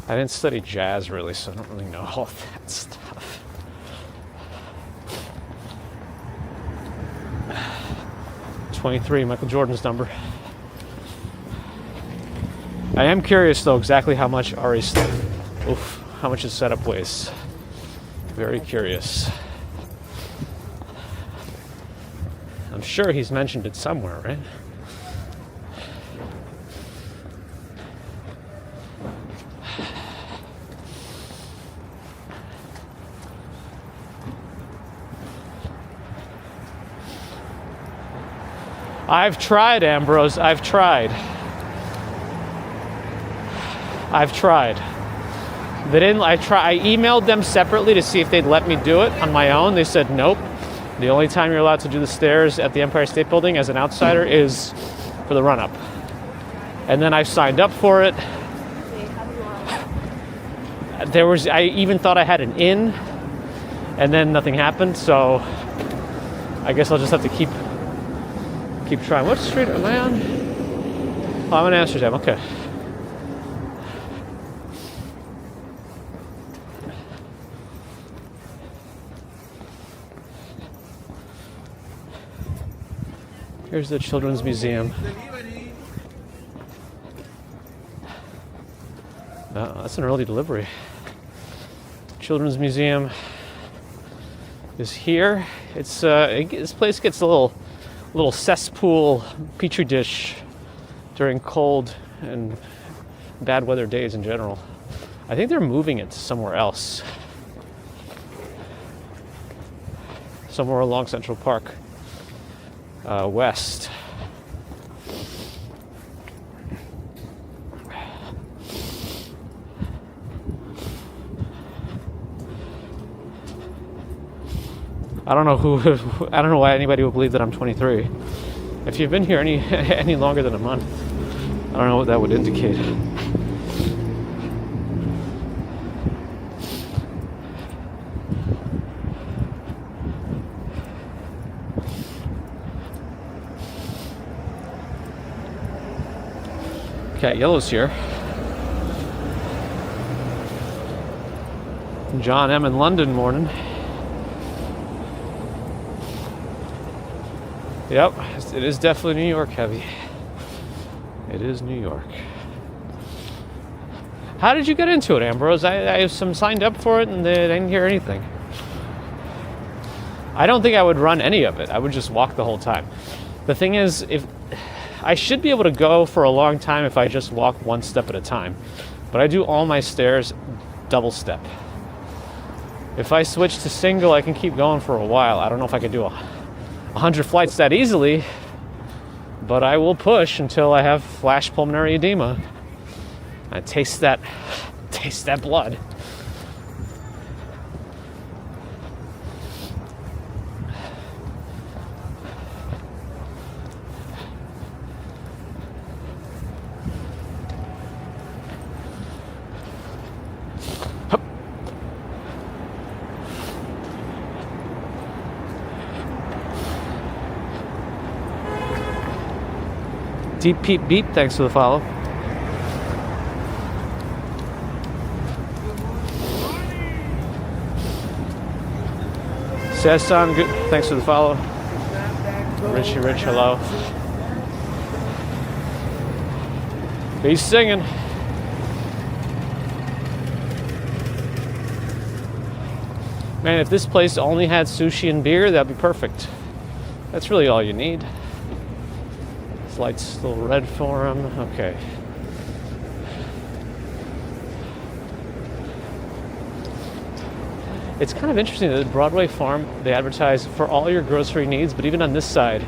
I didn't study jazz really, so I don't really know all that stuff. .23, Michael Jordan's number. I am curious though exactly how much how much his setup weighs. Very curious. I'm sure he's mentioned it somewhere, right? I've tried, Ambrose. I've tried. They didn't. I emailed them separately to see if they'd let me do it on my own. They said nope. The only time you're allowed to do the stairs at the Empire State Building as an outsider is for the run-up. And then I signed up for it. I even thought I had an in, and then nothing happened. So I guess I'll just have to keep trying. What street am I on? Oh, I'm in Amsterdam. Okay. Here's the Children's Museum. That's an early delivery. Children's Museum is here. It's this place gets a little cesspool petri dish during cold and bad weather days in general. I think they're moving it somewhere else. Somewhere along Central Park. West. I don't know why anybody would believe that I'm 23. If you've been here any longer than a month, I don't know what that would indicate. Cat Yellow's here. John M. in London morning. Yep, it is definitely New York heavy. It is New York. How did you get into it, Ambrose? I have some signed up for it and they didn't hear anything. I don't think I would run any of it. I would just walk the whole time. The thing is, if I should be able to go for a long time if I just walk one step at a time. But I do all my stairs double step. If I switch to single, I can keep going for a while. I don't know if I can do 100 flights that easily, but I will push until I have flash pulmonary edema. I taste that blood. Deep Pete Beep, thanks for the follow. Sasan, good, thanks for the follow. Richie Rich, hello. He's singing. Man, if this place only had sushi and beer, that'd be perfect. That's really all you need. This light's a little red for him. Okay. It's kind of interesting that at Broadway Farm, they advertise for all your grocery needs, but even on this side,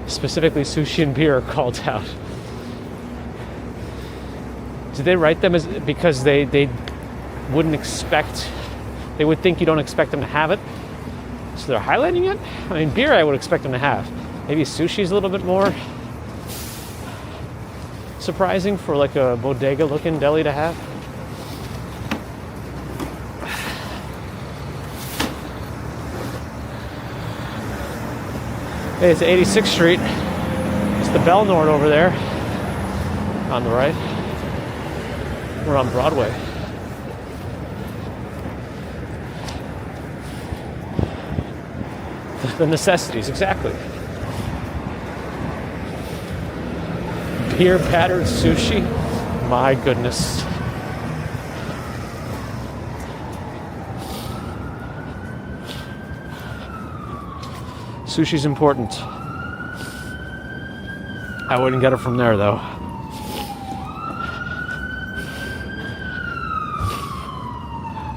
specifically sushi and beer are called out. Did they write them as because they wouldn't expect, they would think you don't expect them to have it? So they're highlighting it? I mean, beer I would expect them to have. Maybe sushi's a little bit more surprising for like a bodega looking deli to have. Hey, it's 86th Street. It's the Bell Nord over there on the right. We're on Broadway. The necessities, exactly. Beer battered sushi. My goodness. Sushi's important. I wouldn't get it from there though.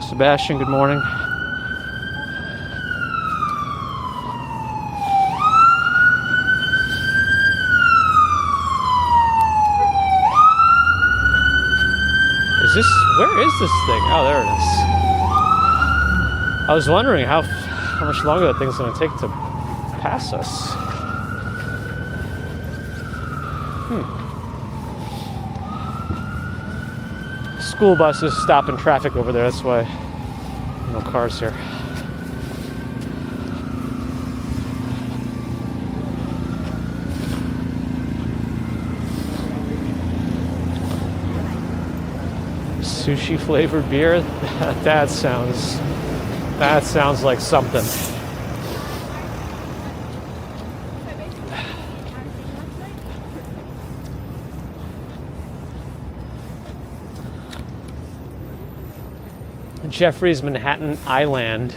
Sebastian, good morning. Where is this thing? Oh, there it is. I was wondering how much longer that thing's going to take to pass us. School buses stopping traffic over there. That's why no cars here. Sushi flavored beer. That sounds like something. Jeffrey's Manhattan Island.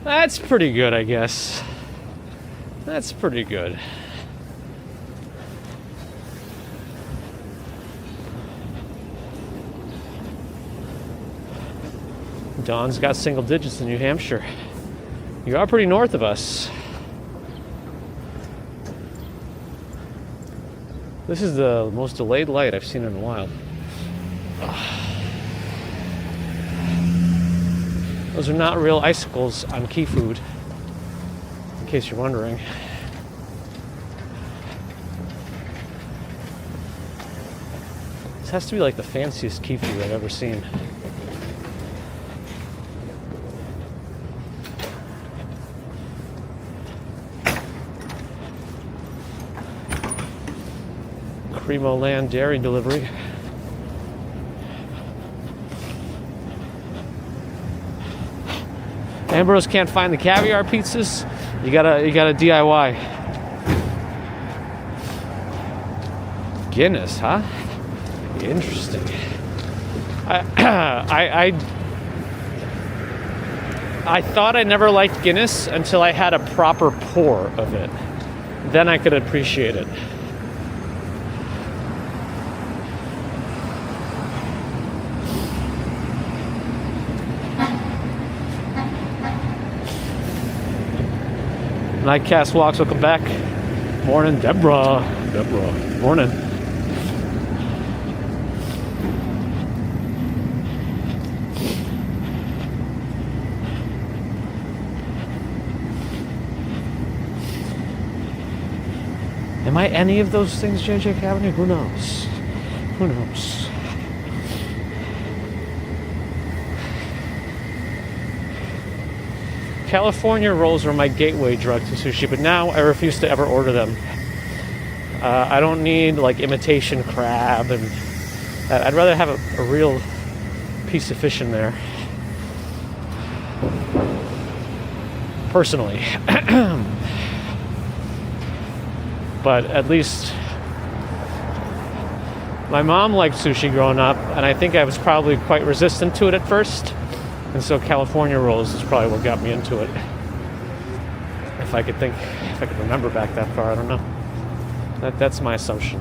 That's pretty good, I guess. That's pretty good. Dawn's got single digits in New Hampshire. You are pretty north of us. This is the most delayed light I've seen in a while. Those are not real icicles on Key Food, in case you're wondering. This has to be like the fanciest Key Food I've ever seen. Cremo Land Dairy Delivery. Ambrose can't find the caviar pizzas. You gotta DIY. Guinness, huh? Interesting. I thought I never liked Guinness until I had a proper pour of it. Then I could appreciate it. Nightcast Walks, welcome back. Morning, Deborah. Morning. Am I any of those things, JJ Avenue? Who knows? Who knows? California rolls are my gateway drug to sushi, but now I refuse to ever order them. I don't need like imitation crab, and I'd rather have a real piece of fish in there. Personally. But at least my mom liked sushi growing up, and I think I was probably quite resistant to it at first. And so California rolls is probably what got me into it. If I could remember back that far, I don't know. That's my assumption.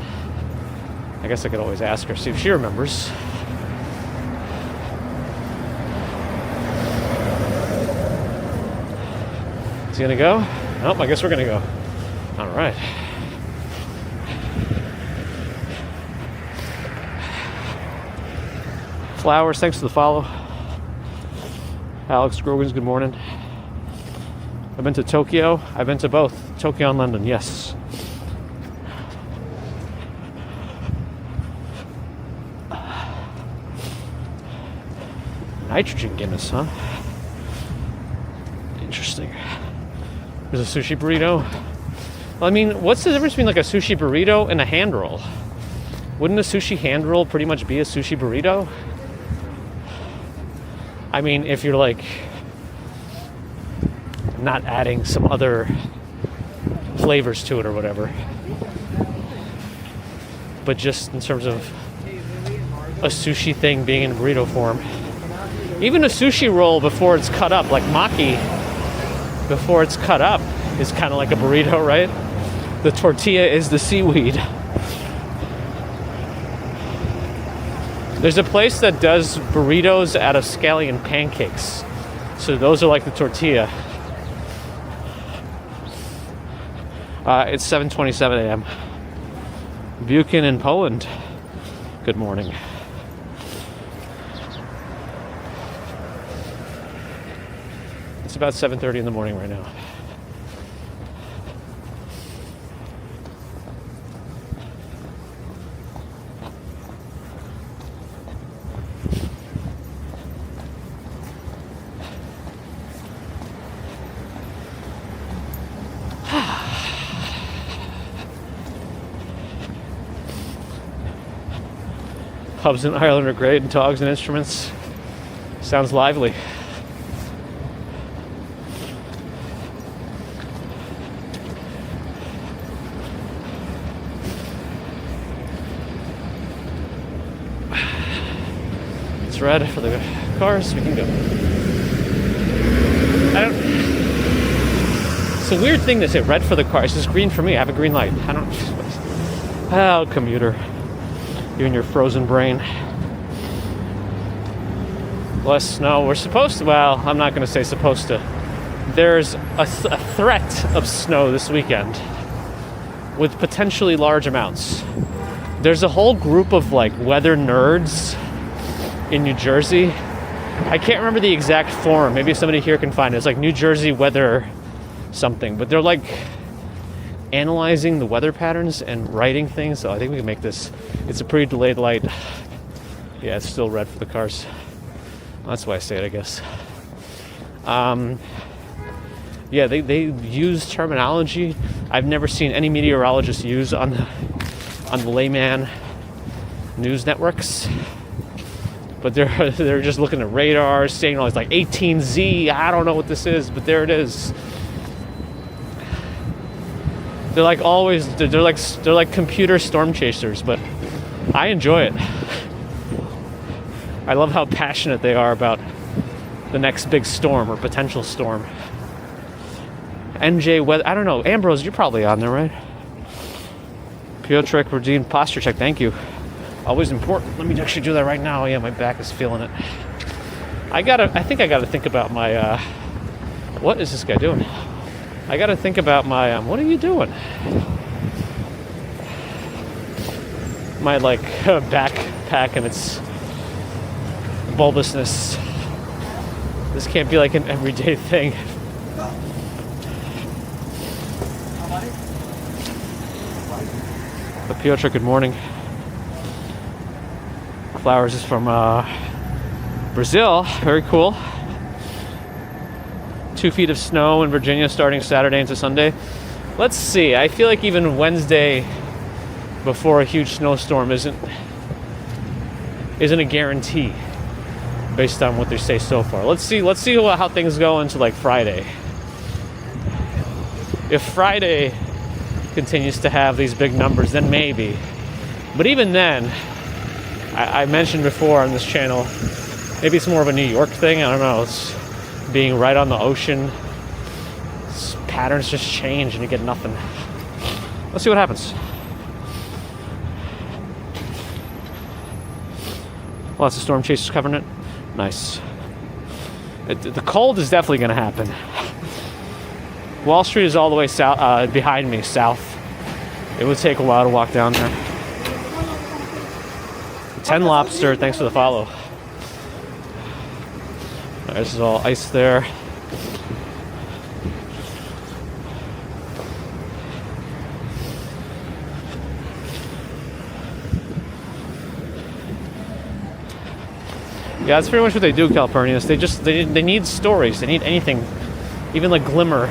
I guess I could always ask her, see if she remembers. Is he gonna go? Nope, I guess we're gonna go. All right. Flowers, thanks for the follow. Alex Grogan's, good morning. I've been to Tokyo. I've been to both Tokyo and London, yes. Nitrogen Guinness, huh? Interesting. There's a sushi burrito. Well, I mean, what's the difference between like a sushi burrito and a hand roll? Wouldn't a sushi hand roll pretty much be a sushi burrito? I mean, if you're like not adding some other flavors to it or whatever. But just in terms of a sushi thing being in burrito form. Even a sushi roll before it's cut up, like maki, before it's cut up, is kind of like a burrito, right? The tortilla is the seaweed. There's a place that does burritos out of scallion pancakes. So those are like the tortilla. It's 7:27 a.m. Buchan in Poland. Good morning. It's about 7:30 in the morning right now. Pubs in Ireland are great, and dogs and instruments. Sounds lively. It's red for the cars, we can go. It's a weird thing to say, red for the cars. It's just green for me. I have a green light. I don't. Oh, commuter. You and your frozen brain. Less snow. We're supposed to, well, I'm not going to say supposed to. There's a threat of snow this weekend with potentially large amounts. There's a whole group of like weather nerds in New Jersey. I can't remember the exact forum. Maybe somebody here can find it. It's like New Jersey weather something. But they're like analyzing the weather patterns and writing things. So I think we can make this. It's a pretty delayed light. Yeah, it's still red for the cars. That's why I say it, I guess. Yeah, they use terminology I've never seen any meteorologist use on the layman news networks. But they're just looking at radar, saying all this like 18Z. I don't know what this is, but there it is. They're like always. They're like computer storm chasers, but I enjoy it. I love how passionate they are about the next big storm or potential storm. NJ Weather. I don't know. Ambrose, you're probably on there, right? Piotrek Redeemed posture check. Thank you. Always important. Let me actually do that right now. Yeah, my back is feeling it. I think I gotta think about my. What is this guy doing? I gotta think about my. What are you doing? My like backpack and its bulbousness. This can't be like an everyday thing. But Piotr, good morning. Flowers is from Brazil. Very cool. 2 feet of snow in Virginia starting Saturday into Sunday. Let's see. I feel like even Wednesday before a huge snowstorm isn't a guarantee based on what they say so far. Let's see how things go into like Friday. If Friday continues to have these big numbers, then maybe. But even then, I mentioned before on this channel, Maybe it's more of a New York thing. I don't know. It's being right on the ocean. Patterns just change and you get nothing. Let's see what happens. Lots of storm chasers covering it. Nice. The cold is definitely going to happen. Wall Street is all the way south, behind me, south. It would take a while to walk down there. 10 Lobster, thanks for the follow. Right, this is all ice there. Yeah, that's pretty much what they do, Calpurnius. They need stories. They need anything, even the glimmer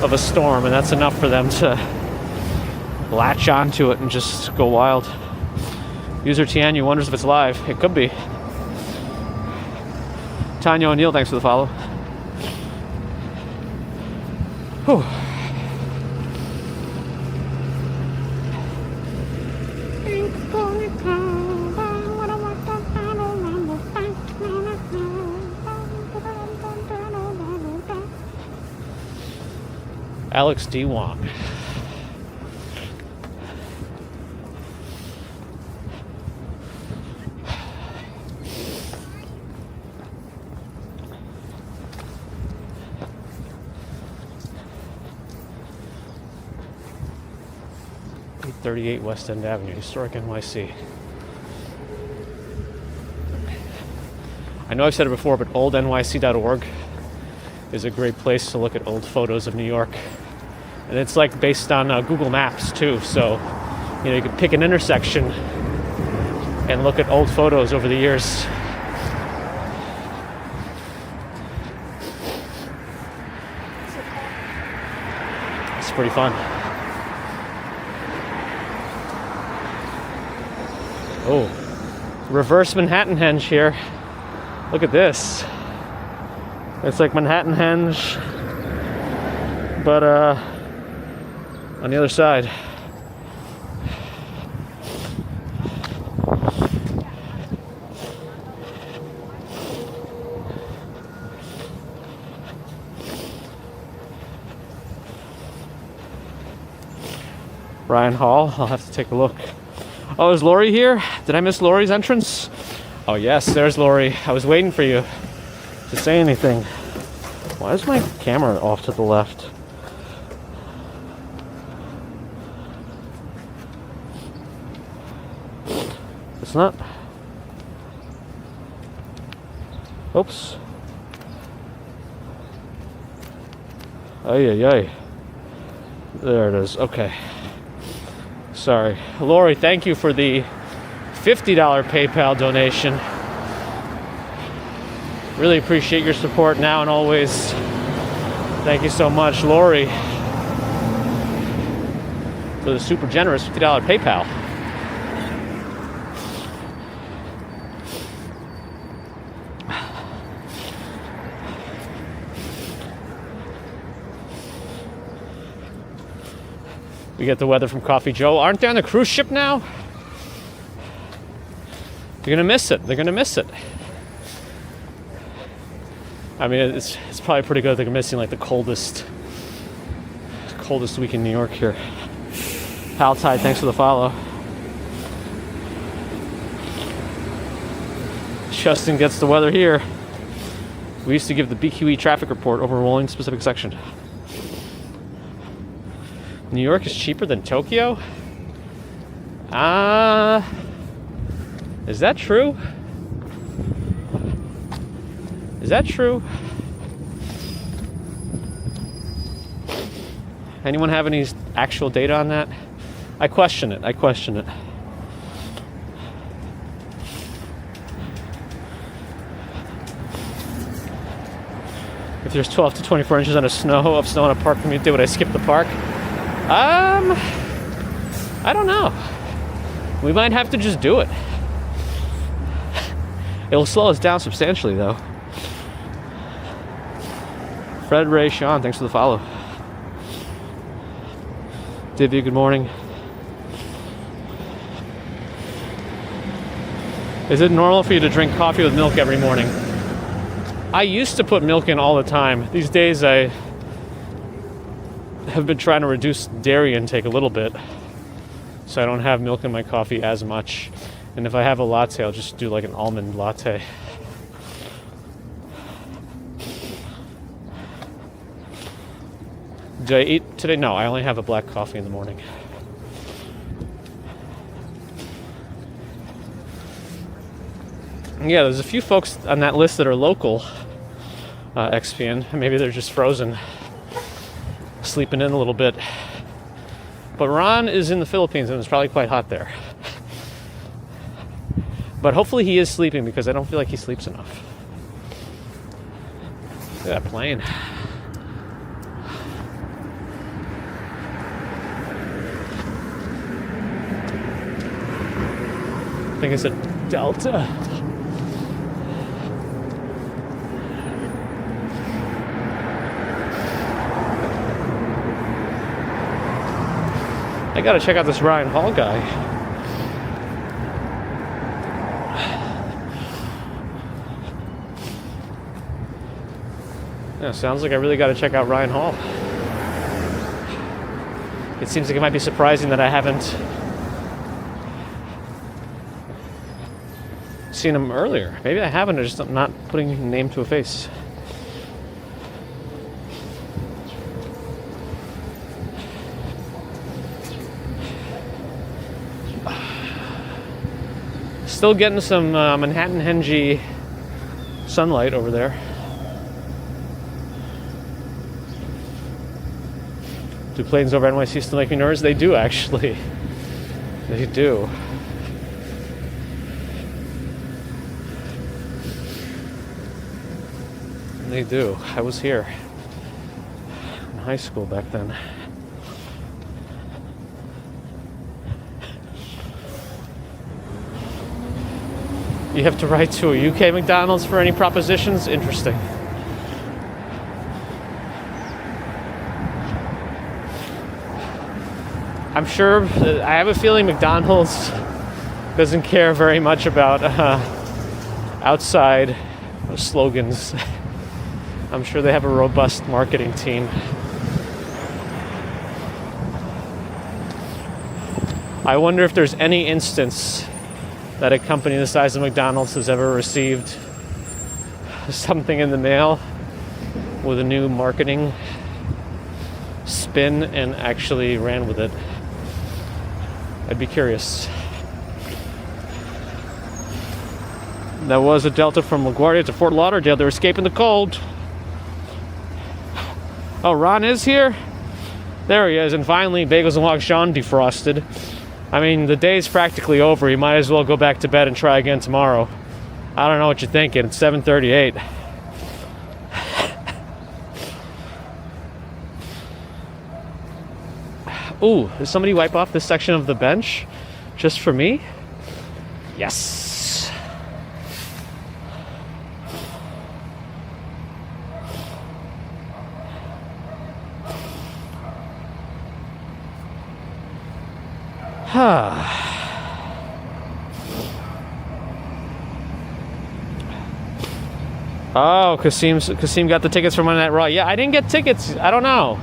of a storm, and that's enough for them to latch onto it and just go wild. User Tianyu wonders if it's live. It could be. Tanya O'Neill, thanks for the follow. Whew. Alex D. Wong. .38 West End Avenue, historic NYC. I know I've said it before, but oldnyc.org is a great place to look at old photos of New York. And it's like based on Google Maps too, so you can pick an intersection and look at old photos over the years. It's pretty fun. Oh, reverse Manhattan Henge here. Look at this. It's like Manhattan Henge, but on the other side. Ryan Hall, I'll have to take a look. Oh, is Lori here? Did I miss Lori's entrance? Oh yes, there's Lori. I was waiting for you to say anything. Why is my camera off to the left? It's not. Oops. Ay, ay, ay. There it is. Okay. Sorry. Lori, thank you for the $50 PayPal donation. Really appreciate your support now and always. Thank you so much, Lori, for the super generous $50 PayPal. We get the weather from Coffee Joe. Aren't they on the cruise ship now? They're gonna miss it. They're gonna miss it. I mean, it's probably pretty good. They're missing like the coldest week in New York here. Pal Tide, thanks for the follow. Justin gets the weather here. We used to give the BQE traffic report over a rolling specific section. New York is cheaper than Tokyo? Is that true? Is that true? Anyone have any actual data on that? I question it. If there's 12 to 24 inches of snow in a park community, would I skip the park? I don't know. We might have to just do it. It'll slow us down substantially, though. Fred, Ray, Sean, thanks for the follow. Divya, good morning. Is it normal for you to drink coffee with milk every morning? I used to put milk in all the time. These days I have been trying to reduce dairy intake a little bit, so I don't have milk in my coffee as much. And if I have a latte, I'll just do like an almond latte. Did I eat today? No, I only have a black coffee in the morning. Yeah, there's a few folks on that list that are local XPN. Maybe they're just frozen, sleeping in a little bit. But Ron is in the Philippines and it's probably quite hot there. But hopefully he is sleeping because I don't feel like he sleeps enough. Look at that plane. I think it's a Delta. I gotta check out this Ryan Hall guy. Yeah, sounds like I really gotta check out Ryan Hall. It seems like it might be surprising that I haven't seen him earlier. Maybe I haven't, I'm just not putting a name to a face. Still getting some Manhattan Hengy sunlight over there. Do planes over NYC still make me nervous? They do, actually. They do. They do. I was here in high school back then. You have to write to a UK McDonald's for any propositions? Interesting. I'm sure, I have a feeling McDonald's doesn't care very much about outside slogans. I'm sure they have a robust marketing team. I wonder if there's any instance that a company the size of McDonald's has ever received something in the mail with a new marketing spin and actually ran with it. I'd be curious. That was a Delta from LaGuardia to Fort Lauderdale. They're escaping the cold. Oh, Ron is here? There he is. And finally, Bagels and Walk Sean defrosted. I mean, the day's practically over. You might as well go back to bed and try again tomorrow. I don't know what you're thinking. It's 7:38. Ooh, did somebody wipe off this section of the bench just for me? Yes. Oh, Kasim got the tickets from Monday Night Raw. Yeah, I didn't get tickets. I don't know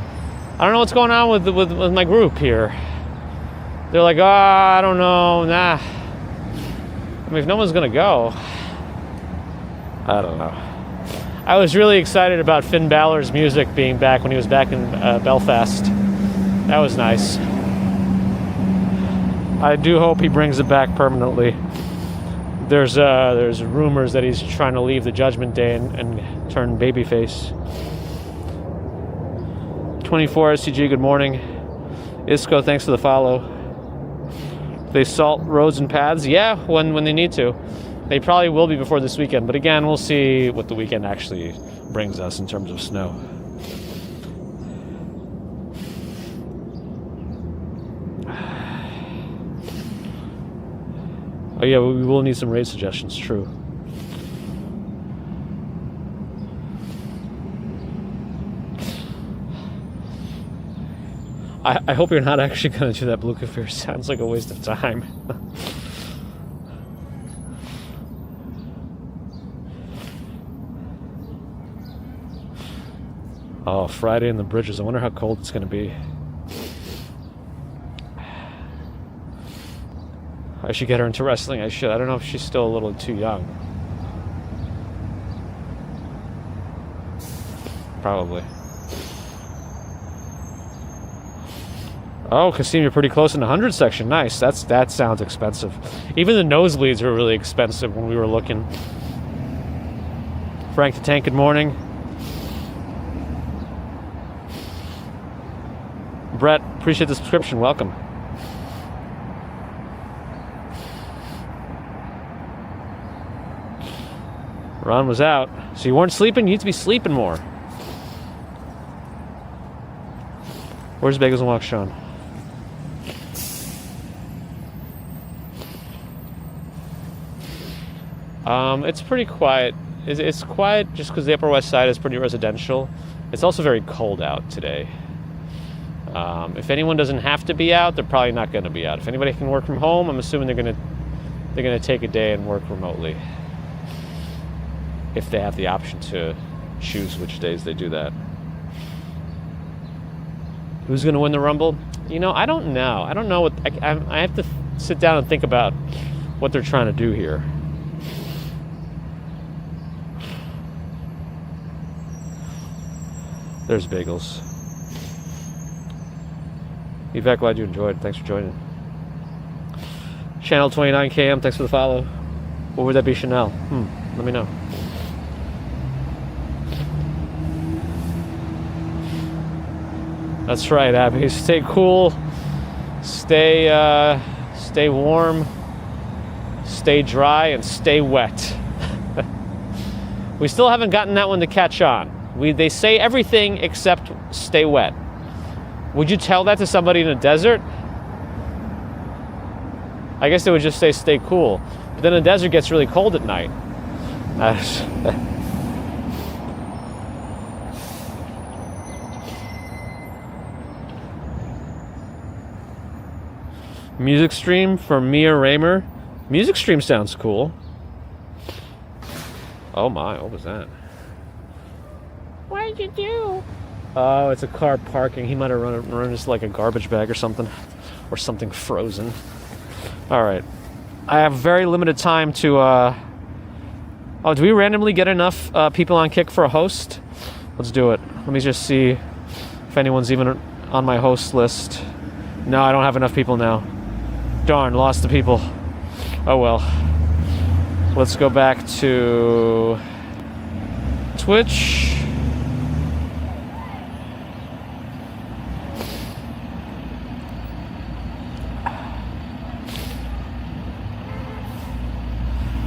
what's going on with my group here. They're like, oh, I don't know, nah. I mean, if no one's gonna go, I don't know. I was really excited about Finn Balor's music being back when he was back in Belfast. That was nice. I do hope he brings it back permanently. There's rumors that he's trying to leave the Judgment Day and turn babyface. 24 SCG, good morning. Isco, thanks for the follow. They salt roads and paths? Yeah, when they need to. They probably will be before this weekend, but again, we'll see what the weekend actually brings us in terms of snow. Oh yeah, we will need some raid suggestions, true. I hope you're not actually going to do that, Blue Kafir. Sounds like a waste of time. Oh, Friday in the Bridges. I wonder how cold it's going to be. I should get her into wrestling. I should. I don't know if she's still a little too young. Probably. Oh, Kasim, you're pretty close in the 100 section. Nice. That sounds expensive. Even the nosebleeds were really expensive when we were looking. Frank the Tank, good morning. Brett, appreciate the subscription. Welcome. Ron was out. So you weren't sleeping? You need to be sleeping more. Where's Bagels and Walk Sean? It's pretty quiet. It's quiet just because the Upper West Side is pretty residential. It's also very cold out today. If anyone doesn't have to be out, they're probably not going to be out. If anybody can work from home, I'm assuming they're going to take a day and work remotely. If they have the option to choose which days they do that. Who's going to win the Rumble? You know, I don't know. I don't know what I have to sit down and think about what they're trying to do here. There's Bagels. Yvette, glad you enjoyed. Thanks for joining. Channel 29KM, thanks for the follow. What would that be, Chanel? Let me know. That's right, Abby. Stay cool. Stay warm. Stay dry and stay wet. We still haven't gotten that one to catch on. They say everything except stay wet. Would you tell that to somebody in a desert? I guess they would just say stay cool. But then the desert gets really cold at night. Music stream for Mia Raymer. Music stream sounds cool. Oh my, what was that? What did you do? Oh, it's a car parking. He might have run just like a garbage bag or something. Or something frozen. Alright. I have very limited time to... Oh, do we randomly get enough people on Kick for a host? Let's do it. Let me just see if anyone's even on my host list. No, I don't have enough people now. Darn, lost the people. Oh well. Let's go back to Twitch.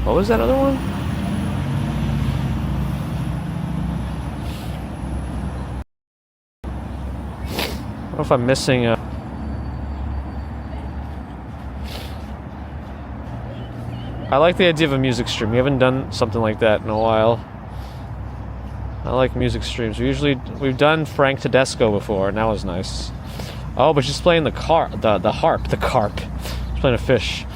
What was that other one? I don't know if I'm missing a... I like the idea of a music stream. We haven't done something like that in a while. I like music streams. We've done Frank Tedesco before, and that was nice. Oh, but she's playing the harp. She's playing a fish.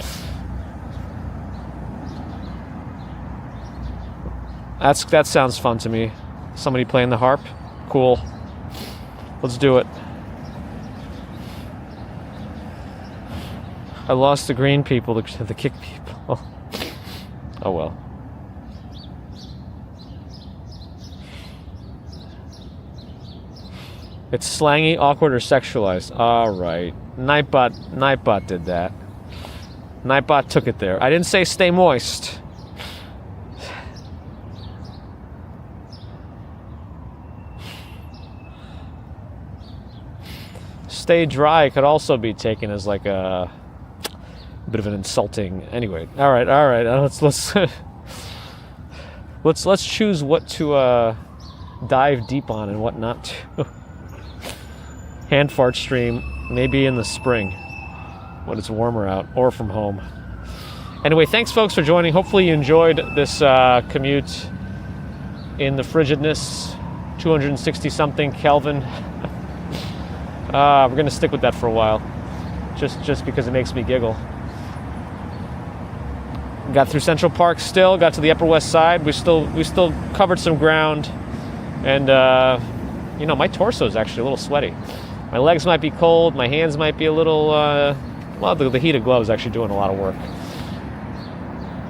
That sounds fun to me. Somebody playing the harp. Cool. Let's do it. I lost the green people, the Kick people. Oh well. It's slangy, awkward, or sexualized. Alright. Nightbot did that. Nightbot took it there. I didn't say stay moist. Stay dry could also be taken as like a bit of an insulting. Anyway, all right. Let's choose what to dive deep on and what not to. Hand fart stream maybe in the spring when it's warmer out or from home. Anyway, thanks folks for joining. Hopefully you enjoyed this commute in the frigidness. 260 something Kelvin. We're gonna stick with that for a while, just because it makes me giggle. Got through Central Park still, got to the Upper West Side. We still covered some ground, and my torso is actually a little sweaty. My legs might be cold. My hands might be a little, the heated glove is actually doing a lot of work.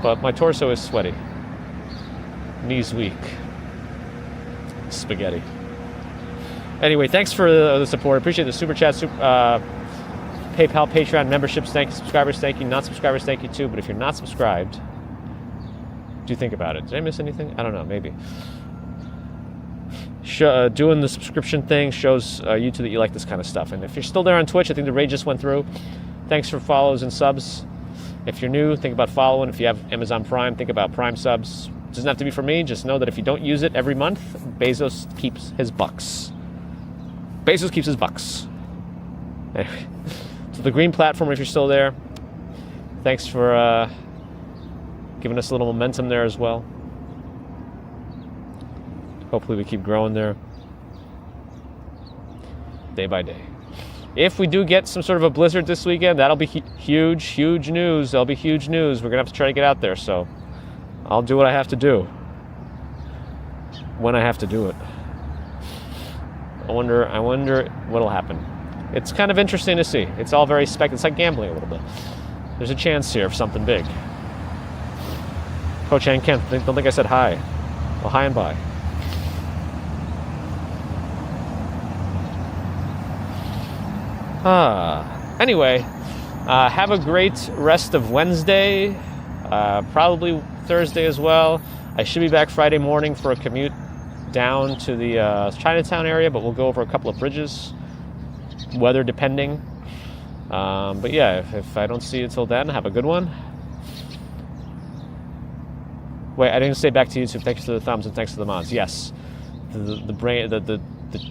But my torso is sweaty. Knees weak. Spaghetti. Anyway, thanks for the support. Appreciate the super chat, PayPal, Patreon memberships. Thank you. Subscribers, thank you. Non-subscribers, thank you too. But if you're not subscribed, do think about it. Did I miss anything? I don't know. Maybe. Doing the subscription thing shows you too that you like this kind of stuff. And if you're still there on Twitch, I think the raid just went through. Thanks for follows and subs. If you're new, think about following. If you have Amazon Prime, think about Prime subs. It doesn't have to be for me. Just know that if you don't use it every month, Bezos keeps his bucks. Bezos keeps his bucks. Anyway, so the green platform, if you're still there, thanks for giving us a little momentum there as well. Hopefully we keep growing there day by day. If we do get some sort of a blizzard this weekend, that'll be huge news. That'll be huge news. We're going to have to try to get out there, so I'll do what I have to do when I have to do it. I wonder what'll happen. It's kind of interesting to see. It's all very it's like gambling a little bit. There's a chance here of something big. Coach Ann Kent, don't think I said hi. Well, hi and bye. Anyway, have a great rest of Wednesday, probably Thursday as well. I should be back Friday morning for a commute down to the Chinatown area, but we'll go over a couple of bridges, weather depending. But yeah, if I don't see you till then, have a good one. Wait, I didn't say back to YouTube. Thanks for the thumbs and thanks for the mods. Yes, the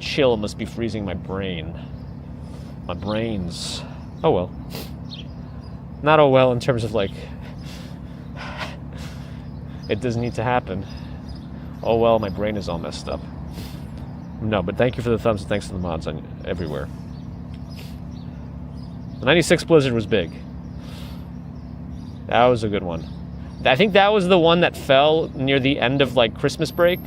chill must be freezing my brain. My brains. Oh well. Not oh well in terms of like, it doesn't need to happen. Oh well, my brain is all messed up. No, but thank you for the thumbs and thanks to the mods on everywhere. The 96 blizzard was big. That was a good one. I think that was the one that fell near the end of like Christmas break.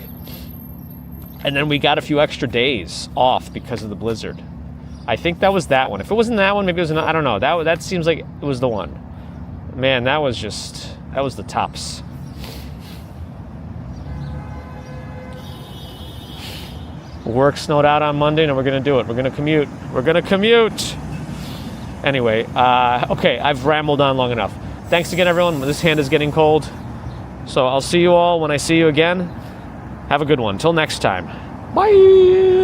And then we got a few extra days off because of the blizzard. I think that was that one. If it wasn't that one, maybe it was I don't know. That seems like it was the one. Man, that was the tops. Work snowed out on Monday, and we're going to do it. We're going to commute. Anyway, okay, I've rambled on long enough. Thanks again, everyone. This hand is getting cold. So I'll see you all when I see you again. Have a good one. Till next time. Bye.